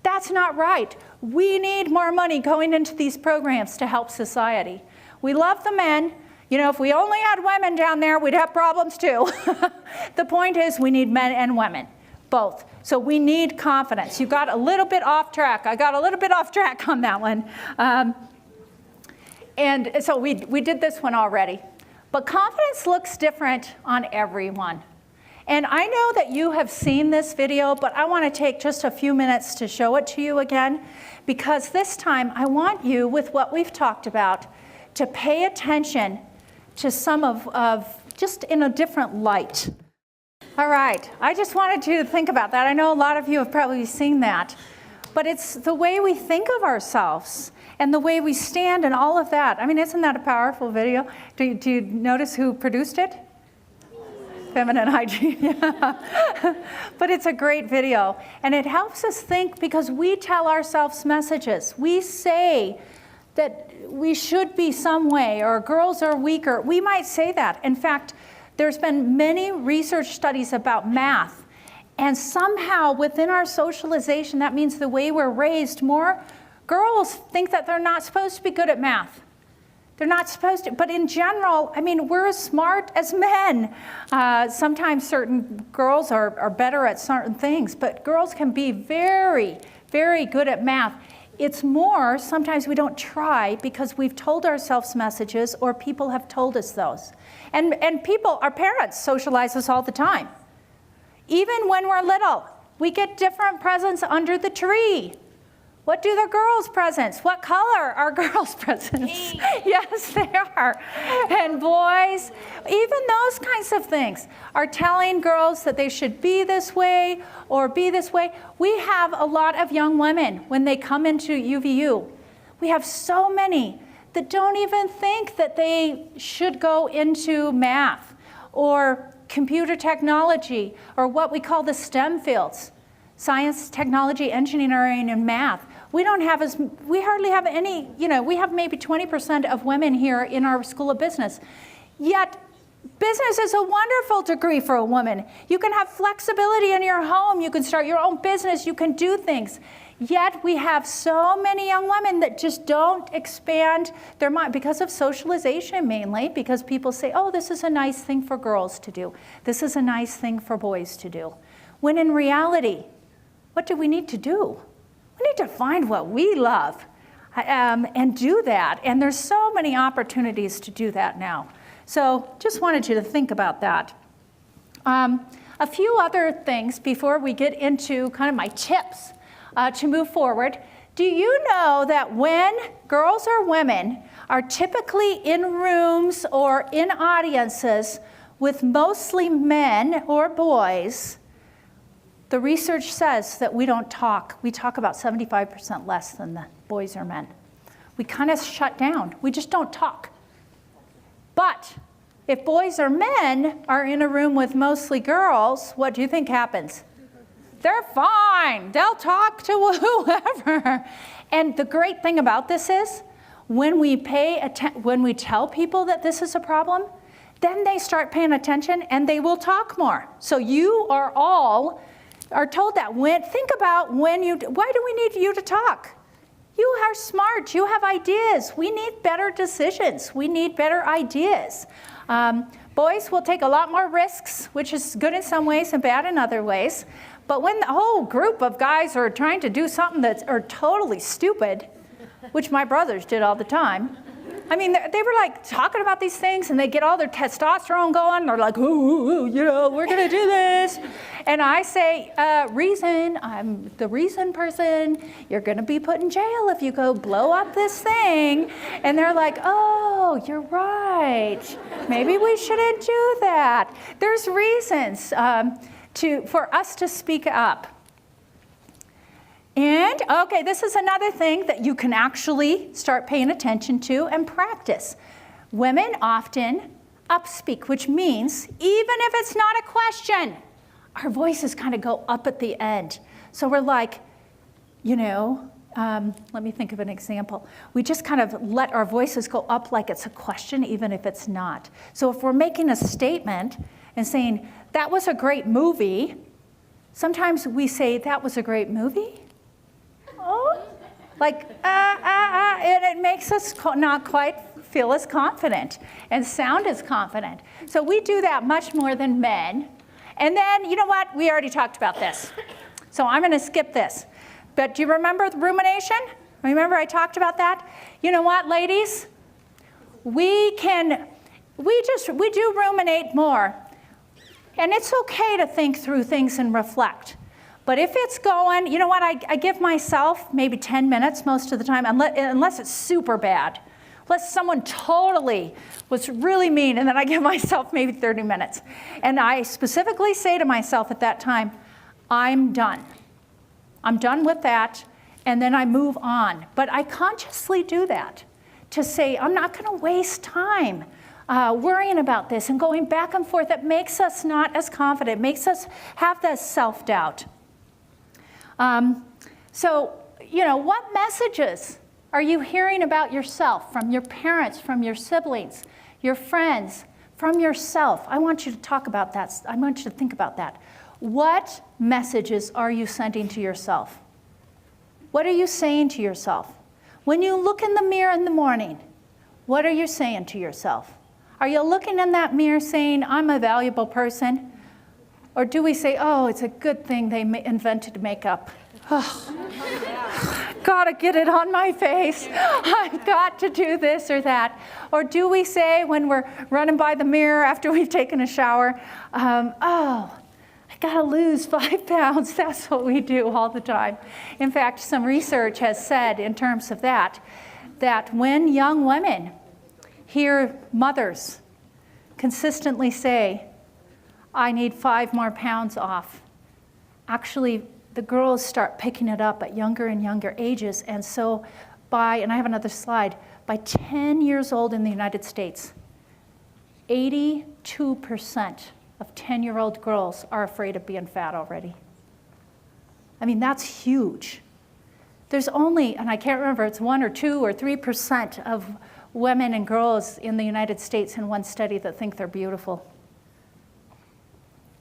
that's not right. We need more money going into these programs to help society. We love the men. You know, if we only had women down there, we'd have problems too. The point is we need men and women, both. So we need confidence. You got a little bit off track. I got a little bit off track on that one. And so we did this one already. But confidence looks different on everyone. And I know that you have seen this video, but I want to take just a few minutes to show it to you again, because this time I want you, with what we've talked about, to pay attention to some of just in a different light. All right, I just wanted you to think about that. I know a lot of you have probably seen that, but it's the way we think of ourselves and the way we stand and all of that. I mean, isn't that a powerful video? Do you notice who produced it? Feminine hygiene, yeah. But it's a great video, and it helps us think because we tell ourselves messages. We say that we should be some way, or girls are weaker. We might say that. In fact, there's been many research studies about math, and somehow within our socialization, that means the way we're raised, more girls think that they're not supposed to be good at math. They're not supposed to, but in general, I mean, we're as smart as men. Sometimes certain girls are better at certain things, but girls can be very, very good at math. It's more, sometimes we don't try because we've told ourselves messages or people have told us those. And people, our parents socialize us all the time. Even when we're little, we get different presents under the tree. What do the girls' presents? What color are girls' presents? Pink. Yes, they are. And boys, even those kinds of things are telling girls that they should be this way or be this way. We have a lot of young women when they come into UVU. We have so many that don't even think that they should go into math or computer technology or what we call the STEM fields, science, technology, engineering, and math. We hardly have any, we have maybe 20% of women here in our School of Business. Yet, business is a wonderful degree for a woman. You can have flexibility in your home. You can start your own business. You can do things. Yet we have so many young women that just don't expand their mind because of socialization mainly, because people say, oh, this is a nice thing for girls to do. This is a nice thing for boys to do. When in reality, what do we need to do? We need to find what we love and do that. And there's so many opportunities to do that now. So just wanted you to think about that. A few other things before we get into kind of my tips to move forward. Do you know that when girls or women are typically in rooms or in audiences with mostly men or boys, the research says that we don't talk. We talk about 75% less than the boys or men. We kind of shut down. We just don't talk. But if boys or men are in a room with mostly girls, what do you think happens? They're fine. They'll talk to whoever. And the great thing about this is when we tell people that this is a problem, then they start paying attention and they will talk more. So you are all told that. Think about why do we need you to talk? You are smart. You have ideas. We need better decisions. We need better ideas. Boys will take a lot more risks, which is good in some ways and bad in other ways. But when the whole group of guys are trying to do something are totally stupid, which my brothers did all the time, I mean, they were like talking about these things and they get all their testosterone going. They're like, ooh, we're going to do this. And I say, reason, I'm the reason person. You're going to be put in jail if you go blow up this thing. And they're like, oh, you're right. Maybe we shouldn't do that. There's reasons for us to speak up. And, okay, this is another thing that you can actually start paying attention to and practice. Women often upspeak, which means even if it's not a question, our voices kind of go up at the end. So we're like, let me think of an example. We just kind of let our voices go up like it's a question, even if it's not. So if we're making a statement and saying, that was a great movie, sometimes we say, that was a great movie. Oh, like, and it makes us not quite feel as confident and sound as confident. So we do that much more than men. And then, you know what? We already talked about this. So I'm going to skip this. But do you remember the rumination? Remember I talked about that? You know what, ladies? We do ruminate more. And it's okay to think through things and reflect. But if it's going, you know what, I give myself maybe 10 minutes most of the time, unless it's super bad. Unless someone totally was really mean, and then I give myself maybe 30 minutes. And I specifically say to myself at that time, I'm done. I'm done with that, and then I move on. But I consciously do that to say, I'm not going to waste time worrying about this and going back and forth. That makes us not as confident, makes us have that self-doubt. So, what messages are you hearing about yourself from your parents, from your siblings, your friends, from yourself? I want you to talk about that. I want you to think about that. What messages are you sending to yourself? What are you saying to yourself? When you look in the mirror in the morning, what are you saying to yourself? Are you looking in that mirror saying, I'm a valuable person? Or do we say, oh, it's a good thing they invented makeup. Oh, gotta get it on my face. I've got to do this or that. Or do we say when we're running by the mirror after we've taken a shower, oh, I gotta lose 5 pounds. That's what we do all the time. In fact, some research has said in terms of that when young women hear mothers consistently say, I need 5 more pounds off, actually the girls start picking it up at younger and younger ages. And so and I have another slide, By 10 years old in the United States, 82% of 10-year-old girls are afraid of being fat already. I mean, that's huge. There's only, and I can't remember, it's 1 or 2 or 3% of women and girls in the United States in one study that think they're beautiful.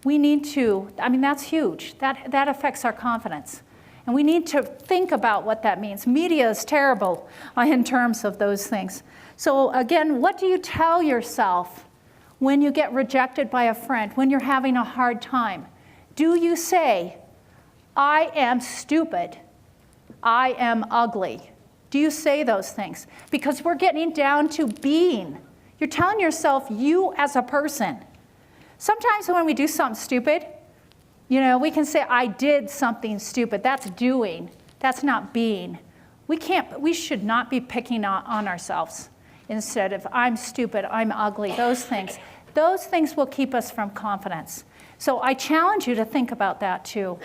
We need to, I mean, that's huge. That affects our confidence. And we need to think about what that means. Media is terrible in terms of those things. So again, what do you tell yourself when you get rejected by a friend, when you're having a hard time? Do you say, I am stupid, I am ugly? Do you say those things? Because we're getting down to being. You're telling yourself, you as a person. Sometimes when we do something stupid, you know, we can say, I did something stupid. That's doing. That's not being. We should not be picking on ourselves instead of, I'm stupid, I'm ugly, those things. Those things will keep us from confidence. So I challenge you to think about that too.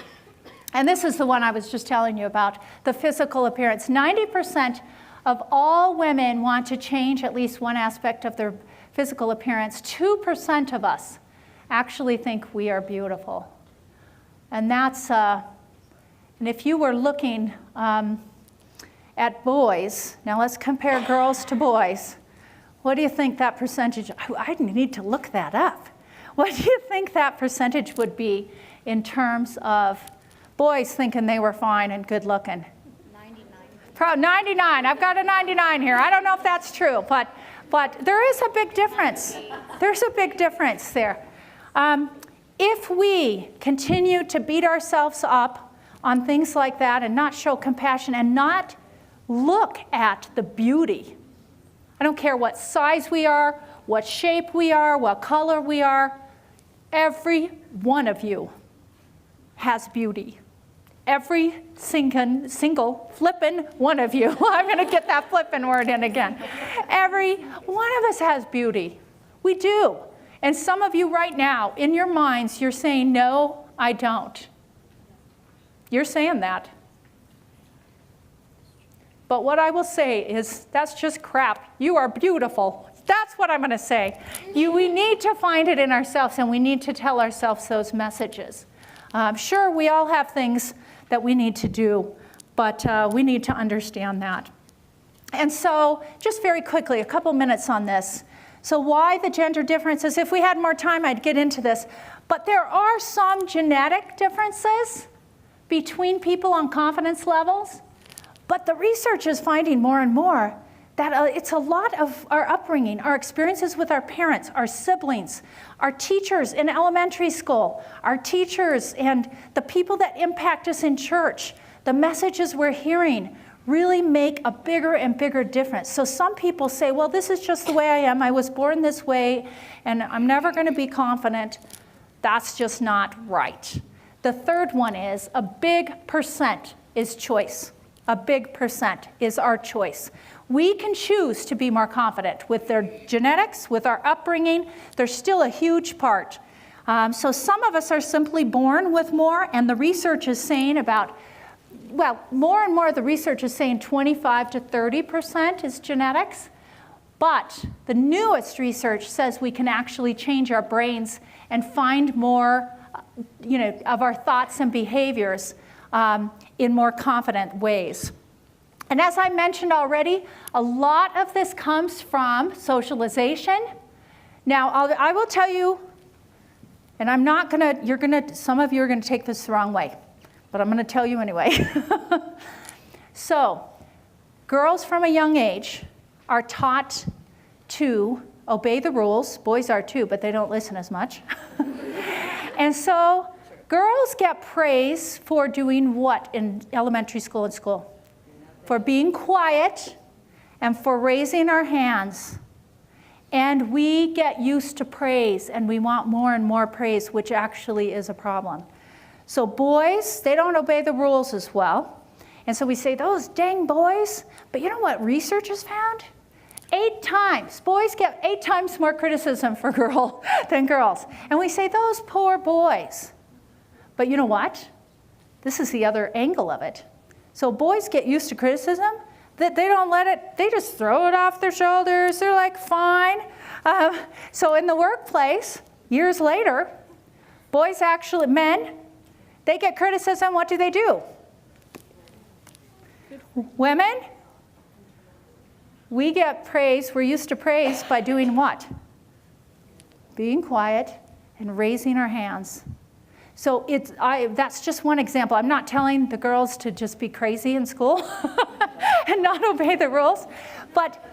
And this is the one I was just telling you about, the physical appearance. 90% of all women want to change at least one aspect of their physical appearance. 2% of us actually think we are beautiful. And that's, and if you were looking at boys, now let's compare girls to boys. What do you think that percentage, I need to look that up. What do you think that percentage would be in terms of boys thinking they were fine and good looking? 99. 99, I've got a 99 here. I don't know if that's true, but there is a big difference. There's a big difference there. If we continue to beat ourselves up on things like that and not show compassion and not look at the beauty, I don't care what size we are, what shape we are, what color we are, every one of you has beauty. Every single flippin' one of you, I'm going to get that flippin' word in again. Every one of us has beauty. We do. And some of you right now, in your minds, you're saying, no, I don't. You're saying that. But what I will say is, that's just crap. You are beautiful. That's what I'm going to say. We need to find it in ourselves, and we need to tell ourselves those messages. Sure, we all have things that we need to do, but we need to understand that. And so, just very quickly, a couple minutes on this. So why the gender differences? If we had more time, I'd get into this. But there are some genetic differences between people on confidence levels. But the research is finding more and more that it's a lot of our upbringing, our experiences with our parents, our siblings, our teachers in elementary school, our teachers and the people that impact us in church, the messages we're hearing really make a bigger and bigger difference. So some people say, well, this is just the way I am. I was born this way, and I'm never going to be confident. That's just not right. The third one is a big percent is choice. A big percent is our choice. We can choose to be more confident with their genetics, with our upbringing. There's still a huge part. So some of us are simply born with more, and the research is saying about, well, more and more the research is saying 25 to 30% is genetics. But the newest research says we can actually change our brains and find more, of our thoughts and behaviors in more confident ways. And as I mentioned already, a lot of this comes from socialization. Now, I will tell you, and I'm not gonna, some of you are gonna take this the wrong way, but I'm gonna tell you anyway. So, girls from a young age are taught to obey the rules. Boys are too, but they don't listen as much. And so, girls get praise for doing what in elementary school and school? For being quiet and for raising our hands. And we get used to praise, and we want more and more praise, which actually is a problem. So boys, they don't obey the rules as well. And so we say, those dang boys. But you know what research has found? 8 times. Boys get 8 times more criticism than girls. And we say, those poor boys. But you know what? This is the other angle of it. So boys get used to criticism, that they don't let it, they just throw it off their shoulders. They're like, fine. So in the workplace, years later, men, they get criticism. What do? Women, we get praise. We're used to praise by doing what? Being quiet and raising our hands. So that's just one example. I'm not telling the girls to just be crazy in school and not obey the rules, but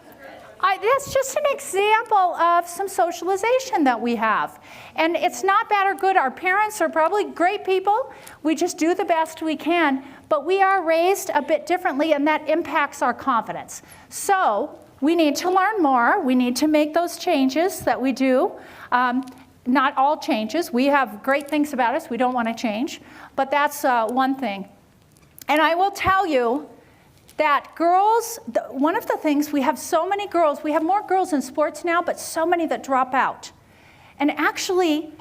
that's just an example of some socialization that we have. And it's not bad or good. Our parents are probably great people. We just do the best we can, but we are raised a bit differently, and that impacts our confidence. So we need to learn more. We need to make those changes that we do. Not all changes. We have great things about us we don't want to change, but that's one thing. And I will tell you that girls, one of the things, we have so many girls, we have more girls in sports now, but so many that drop out. And actually,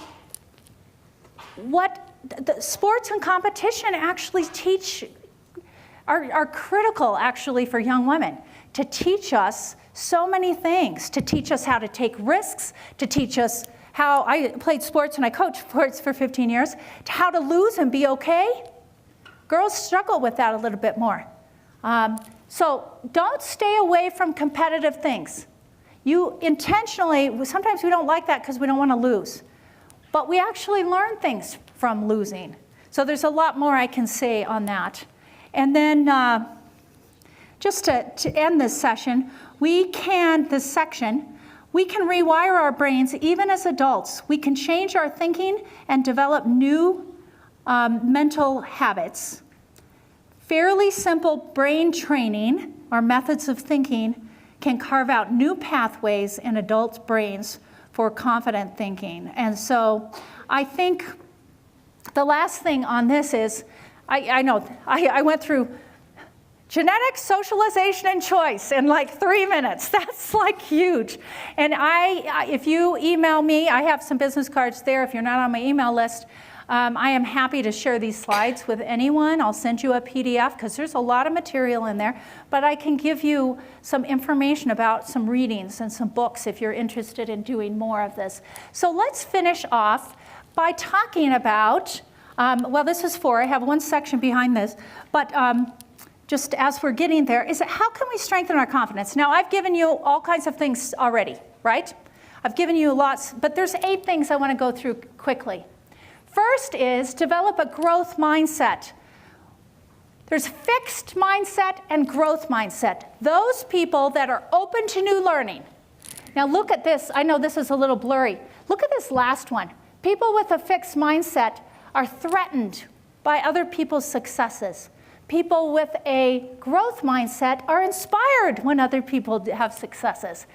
what the sports and competition actually teach are critical actually for young women, to teach us so many things, to teach us how to take risks, to teach us how, I played sports and I coached sports for 15 years, to how to lose and be okay. Girls struggle with that a little bit more. So don't stay away from competitive things. You intentionally, sometimes we don't like that because we don't want to lose. But we actually learn things from losing. So there's a lot more I can say on that. And then just to end this session, we can rewire our brains even as adults. We can change our thinking and develop new mental habits. Fairly simple brain training, or methods of thinking, can carve out new pathways in adult brains for confident thinking. And so I think the last thing on this is, I went through genetics, socialization, and choice in like 3 minutes. That's like huge. And if you email me, I have some business cards there. If you're not on my email list, I am happy to share these slides with anyone. I'll send you a PDF because there's a lot of material in there. But I can give you some information about some readings and some books if you're interested in doing more of this. So let's finish off by talking about, well, this is 4. I have one section behind this. But just as we're getting there, is how can we strengthen our confidence? Now, I've given you all kinds of things already, right? I've given you lots, but there's 8 things I want to go through quickly. First is develop a growth mindset. There's fixed mindset and growth mindset. Those people that are open to new learning. Now look at this. I know this is a little blurry. Look at this last one. People with a fixed mindset are threatened by other people's successes. People with a growth mindset are inspired when other people have successes.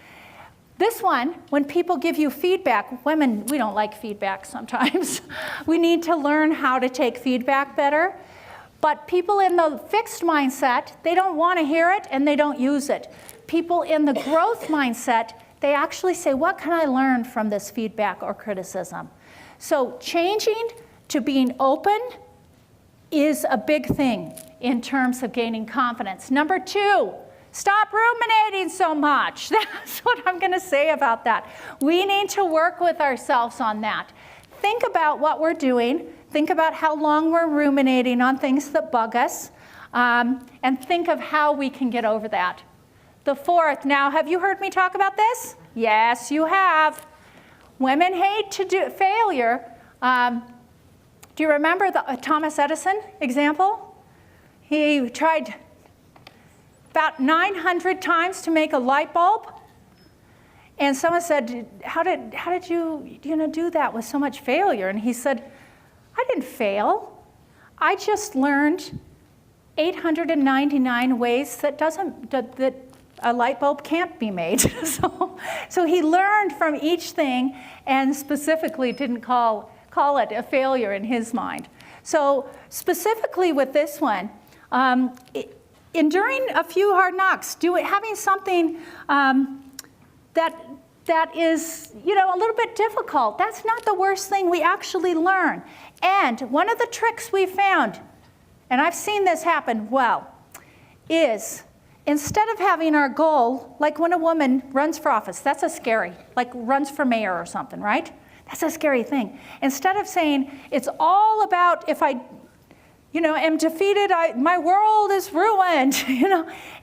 This one, when people give you feedback, women, we don't like feedback sometimes. We need to learn how to take feedback better. But people in the fixed mindset, they don't want to hear it and they don't use it. People in the growth mindset, they actually say, what can I learn from this feedback or criticism? So changing to being open is a big thing in terms of gaining confidence. Number 2, stop ruminating so much. That's what I'm going to say about that. We need to work with ourselves on that. Think about what we're doing. Think about how long we're ruminating on things that bug us. And think of how we can get over that. The 4th, now have you heard me talk about this? Yes, you have. Women hate to do failure. Do you remember the Thomas Edison example? He tried about 900 times to make a light bulb. And someone said, how did you do that with so much failure? And he said, I didn't fail. I just learned 899 ways that a light bulb can't be made. So he learned from each thing and specifically didn't call it a failure in his mind. So specifically with this one, enduring a few hard knocks, having something that is, a little bit difficult, that's not the worst thing. We actually learn. And one of the tricks we found, and I've seen this happen well, is instead of having our goal, like when a woman runs for office, that's a scary, like runs for mayor or something, right? That's a scary thing. Instead of saying, it's all about if I, am defeated, my world is ruined,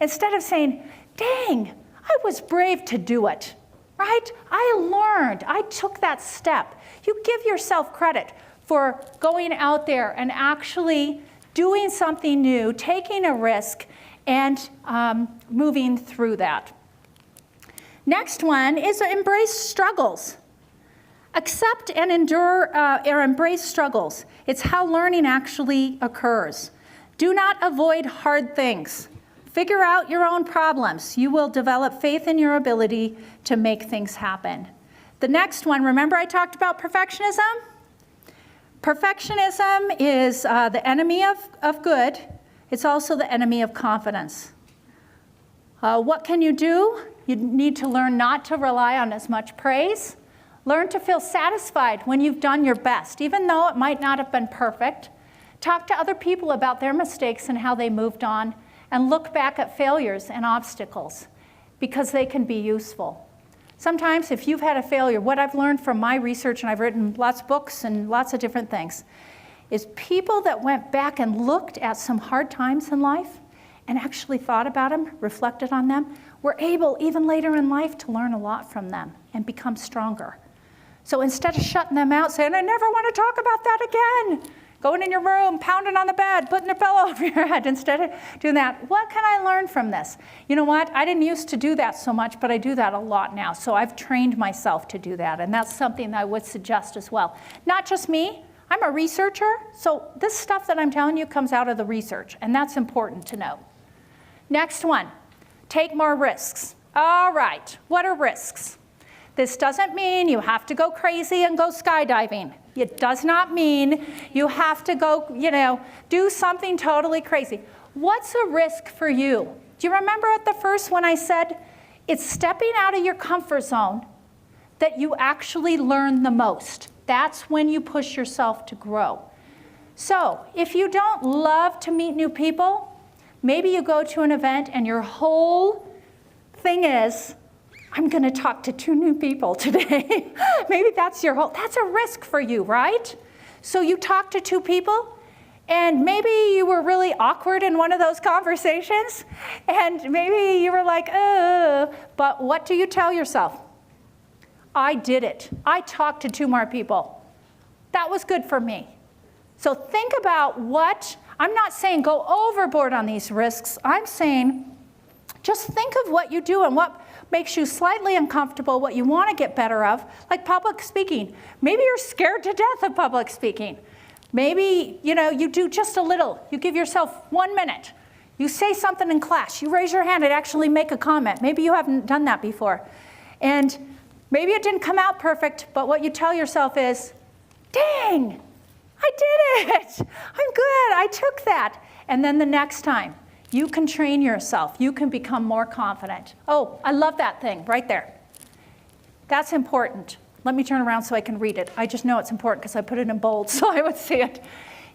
instead of saying, dang, I was brave to do it, right? I learned, I took that step. You give yourself credit for going out there and actually doing something new, taking a risk, and moving through that. Next one is embrace struggles. Accept and endure or embrace struggles. It's how learning actually occurs. Do not avoid hard things. Figure out your own problems. You will develop faith in your ability to make things happen. The next one, remember I talked about perfectionism? Perfectionism is the enemy of good. It's also the enemy of confidence. What can you do? You need to learn not to rely on as much praise. Learn to feel satisfied when you've done your best, even though it might not have been perfect. Talk to other people about their mistakes and how they moved on, and look back at failures and obstacles because they can be useful. Sometimes if you've had a failure, what I've learned from my research, and I've written lots of books and lots of different things, is people that went back and looked at some hard times in life and actually thought about them, reflected on them, were able, even later in life, to learn a lot from them and become stronger. So instead of shutting them out, saying, I never want to talk about that again, going in your room, pounding on the bed, putting a pillow over your head, instead of doing that, what can I learn from this? You know what? I didn't used to do that so much, but I do that a lot now. So I've trained myself to do that, and that's something that I would suggest as well. Not just me. I'm a researcher, so this stuff that I'm telling you comes out of the research, and that's important to know. Next one, take more risks. All right, what are risks? This doesn't mean you have to go crazy and go skydiving. It does not mean you have to go, do something totally crazy. What's a risk for you? Do you remember at the first when I said it's stepping out of your comfort zone that you actually learn the most? That's when you push yourself to grow. So if you don't love to meet new people, maybe you go to an event and your whole thing is, I'm going to talk to 2 new people today. Maybe that's a risk for you, right? So you talk to 2 people, and maybe you were really awkward in one of those conversations, and maybe you were like, but what do you tell yourself? I did it. I talked to 2 more people. That was good for me. So think about I'm not saying go overboard on these risks. I'm saying just think of what you do and what makes you slightly uncomfortable, what you want to get better of, like public speaking. Maybe you're scared to death of public speaking. Maybe, you do just a little. You give yourself 1 minute. You say something in class. You raise your hand and actually make a comment. Maybe you haven't done that before. And maybe it didn't come out perfect, but what you tell yourself is, dang, I did it. I'm good. I took that. And then the next time, you can train yourself. You can become more confident. Oh, I love that thing right there. That's important. Let me turn around so I can read it. I just know it's important because I put it in bold so I would see it.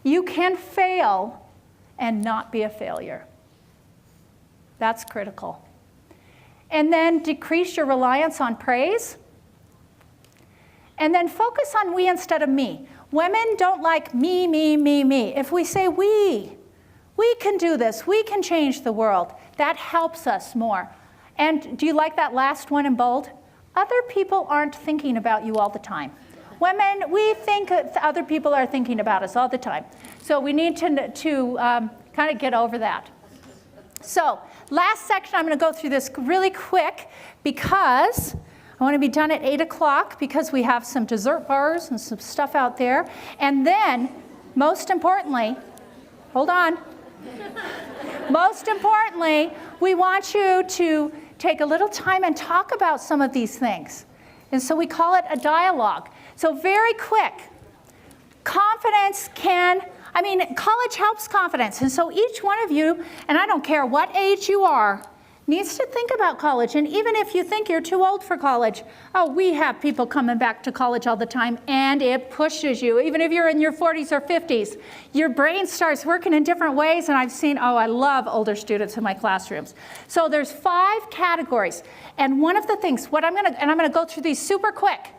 You can fail and not be a failure. That's critical. And then decrease your reliance on praise. And then focus on we instead of me. Women don't like me, me, me, me. If we say we can do this, we can change the world, that helps us more. And do you like that last one in bold? Other people aren't thinking about you all the time. Women, we think other people are thinking about us all the time. So we need to kind of get over that. So last section, I'm going to go through this really quick because I want to be done at 8 o'clock because we have some dessert bars and some stuff out there. And then, most importantly, hold on. Most importantly, we want you to take a little time and talk about some of these things. And so we call it a dialogue. So very quick, confidence college helps confidence. And so each one of you, and I don't care what age you are, needs to think about college. And even if you think you're too old for college, oh, we have people coming back to college all the time, and it pushes you. Even if you're in your 40s or 50s, your brain starts working in different ways. And I've seen, oh, I love older students in my classrooms. So there's 5 categories. And one of the things, I'm gonna go through these super quick.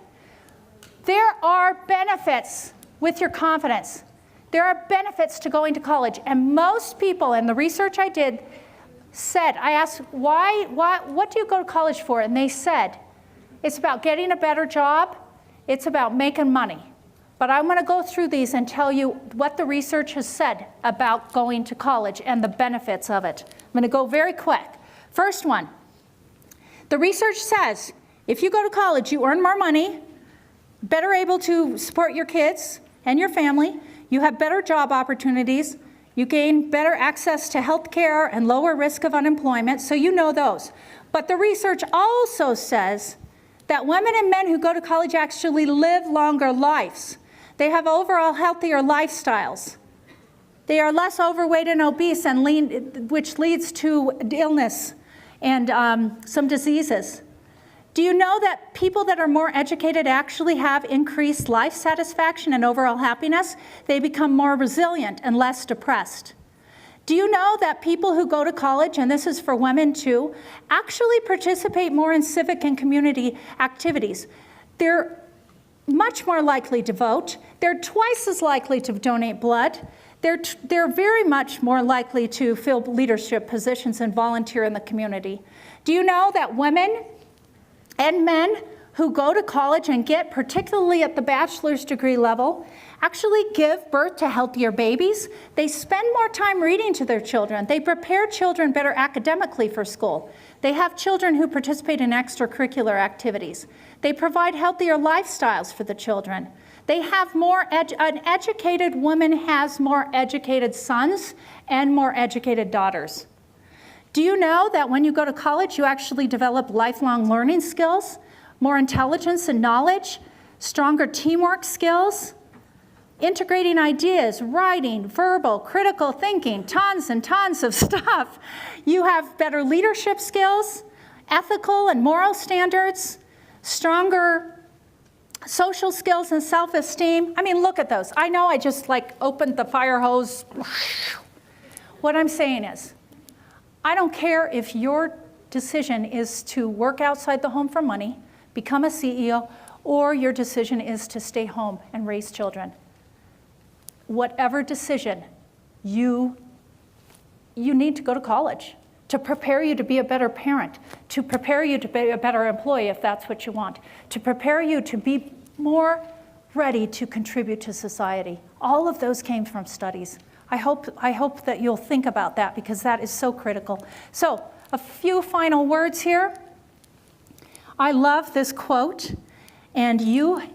There are benefits with your confidence. There are benefits to going to college. And most people, in the research I did, said, I asked, what do you go to college for? And they said, it's about getting a better job. It's about making money. But I'm going to go through these and tell you what the research has said about going to college and the benefits of it. I'm going to go very quick. First one, the research says, if you go to college, you earn more money, better able to support your kids and your family, you have better job opportunities, you gain better access to health care and lower risk of unemployment, so you know those. But the research also says that women and men who go to college actually live longer lives. They have overall healthier lifestyles. They are less overweight and obese, and lean, which leads to illness and some diseases. Do you know that people that are more educated actually have increased life satisfaction and overall happiness? They become more resilient and less depressed. Do you know that people who go to college, and this is for women too, actually participate more in civic and community activities? They're much more likely to vote. They're twice as likely to donate blood. They're very much more likely to fill leadership positions and volunteer in the community. Do you know that women and men who go to college and get, particularly at the bachelor's degree level, actually give birth to healthier babies? They spend more time reading to their children. They prepare children better academically for school. They have children who participate in extracurricular activities. They provide healthier lifestyles for the children. They have an educated woman has more educated sons and more educated daughters. Do you know that when you go to college, you actually develop lifelong learning skills, more intelligence and knowledge, stronger teamwork skills, integrating ideas, writing, verbal, critical thinking, tons and tons of stuff. You have better leadership skills, ethical and moral standards, stronger social skills and self-esteem. I mean, look at those. I know I just opened the fire hose. What I'm saying is, I don't care if your decision is to work outside the home for money, become a CEO, or your decision is to stay home and raise children. Whatever decision, you need to go to college to prepare you to be a better parent, to prepare you to be a better employee if that's what you want, to prepare you to be more ready to contribute to society. All of those came from studies. I hope that you'll think about that because that is so critical. So, a few final words here. I love this quote, and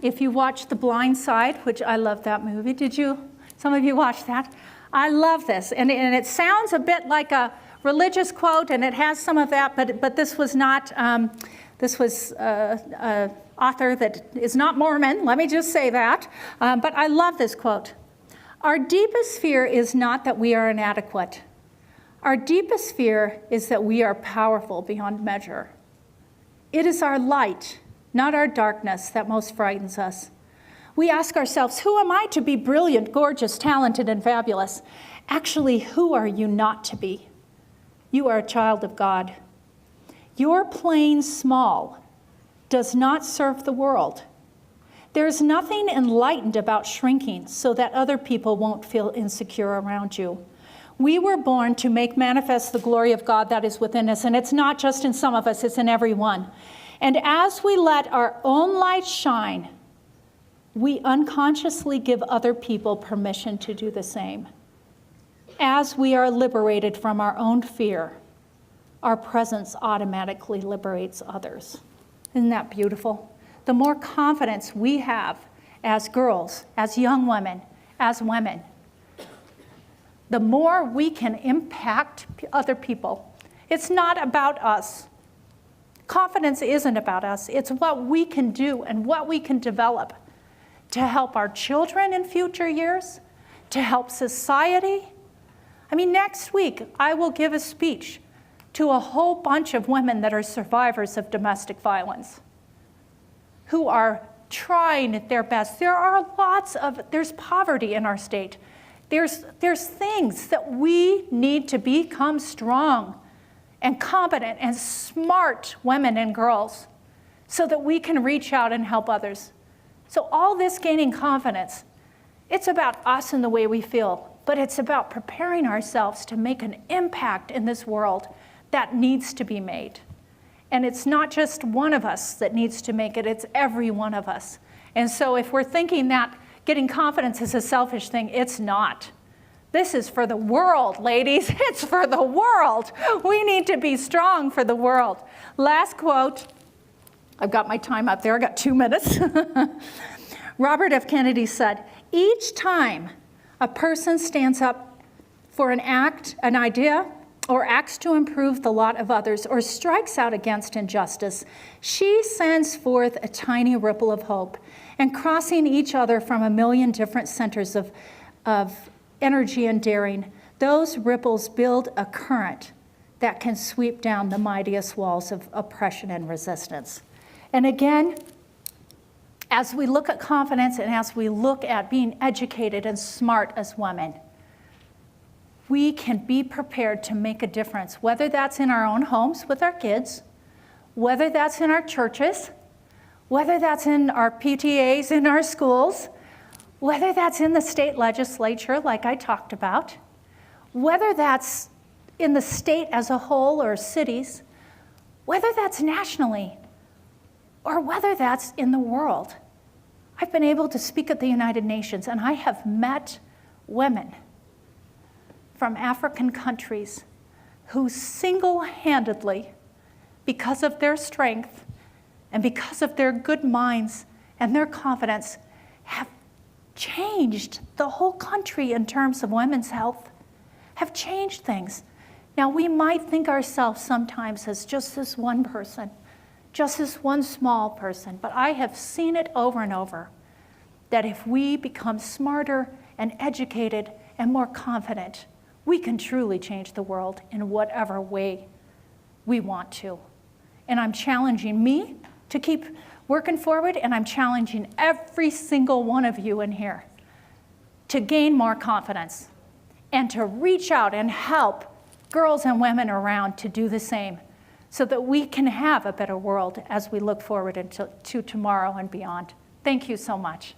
if you watched The Blind Side, which I love that movie, did you? Some of you watched that? I love this, and it sounds a bit like a religious quote, and it has some of that, but this was not, this was an author that is not Mormon, let me just say that, but I love this quote. Our deepest fear is not that we are inadequate. Our deepest fear is that we are powerful beyond measure. It is our light, not our darkness, that most frightens us. We ask ourselves, who am I to be brilliant, gorgeous, talented, and fabulous? Actually, who are you not to be? You are a child of God. Your playing small does not serve the world. There's nothing enlightened about shrinking so that other people won't feel insecure around you. We were born to make manifest the glory of God that is within us, and it's not just in some of us, it's in every one. And as we let our own light shine, we unconsciously give other people permission to do the same. As we are liberated from our own fear, our presence automatically liberates others. Isn't that beautiful? The more confidence we have as girls, as young women, as women, the more we can impact other people. It's not about us. Confidence isn't about us. It's what we can do and what we can develop to help our children in future years, to help society. I mean, next week, I will give a speech to a whole bunch of women that are survivors of domestic violence, who are trying their best. There's poverty in our state. There's things that we need to become strong and competent and smart women and girls so that we can reach out and help others. So all this gaining confidence, it's about us and the way we feel, but it's about preparing ourselves to make an impact in this world that needs to be made. And it's not just one of us that needs to make it, it's every one of us. And so if we're thinking that getting confidence is a selfish thing, it's not. This is for the world, ladies. It's for the world. We need to be strong for the world. Last quote. I've got my time up there. I got 2 minutes. Robert F. Kennedy said, "Each time a person stands up for an act, an idea, or acts to improve the lot of others, or strikes out against injustice, she sends forth a tiny ripple of hope, and crossing each other from a million different centers of energy and daring, those ripples build a current that can sweep down the mightiest walls of oppression and resistance." And again, as we look at confidence and as we look at being educated and smart as women, we can be prepared to make a difference, whether that's in our own homes with our kids, whether that's in our churches, whether that's in our PTAs in our schools, whether that's in the state legislature like I talked about, whether that's in the state as a whole or cities, whether that's nationally, or whether that's in the world. I've been able to speak at the United Nations, and I have met women from African countries who single-handedly, because of their strength and because of their good minds and their confidence, have changed the whole country in terms of women's health, have changed things. Now, we might think ourselves sometimes as just this one person, just this one small person, but I have seen it over and over, that if we become smarter and educated and more confident, we can truly change the world in whatever way we want to. And I'm challenging me to keep working forward, and I'm challenging every single one of you in here to gain more confidence and to reach out and help girls and women around to do the same, so that we can have a better world as we look forward to tomorrow and beyond. Thank you so much.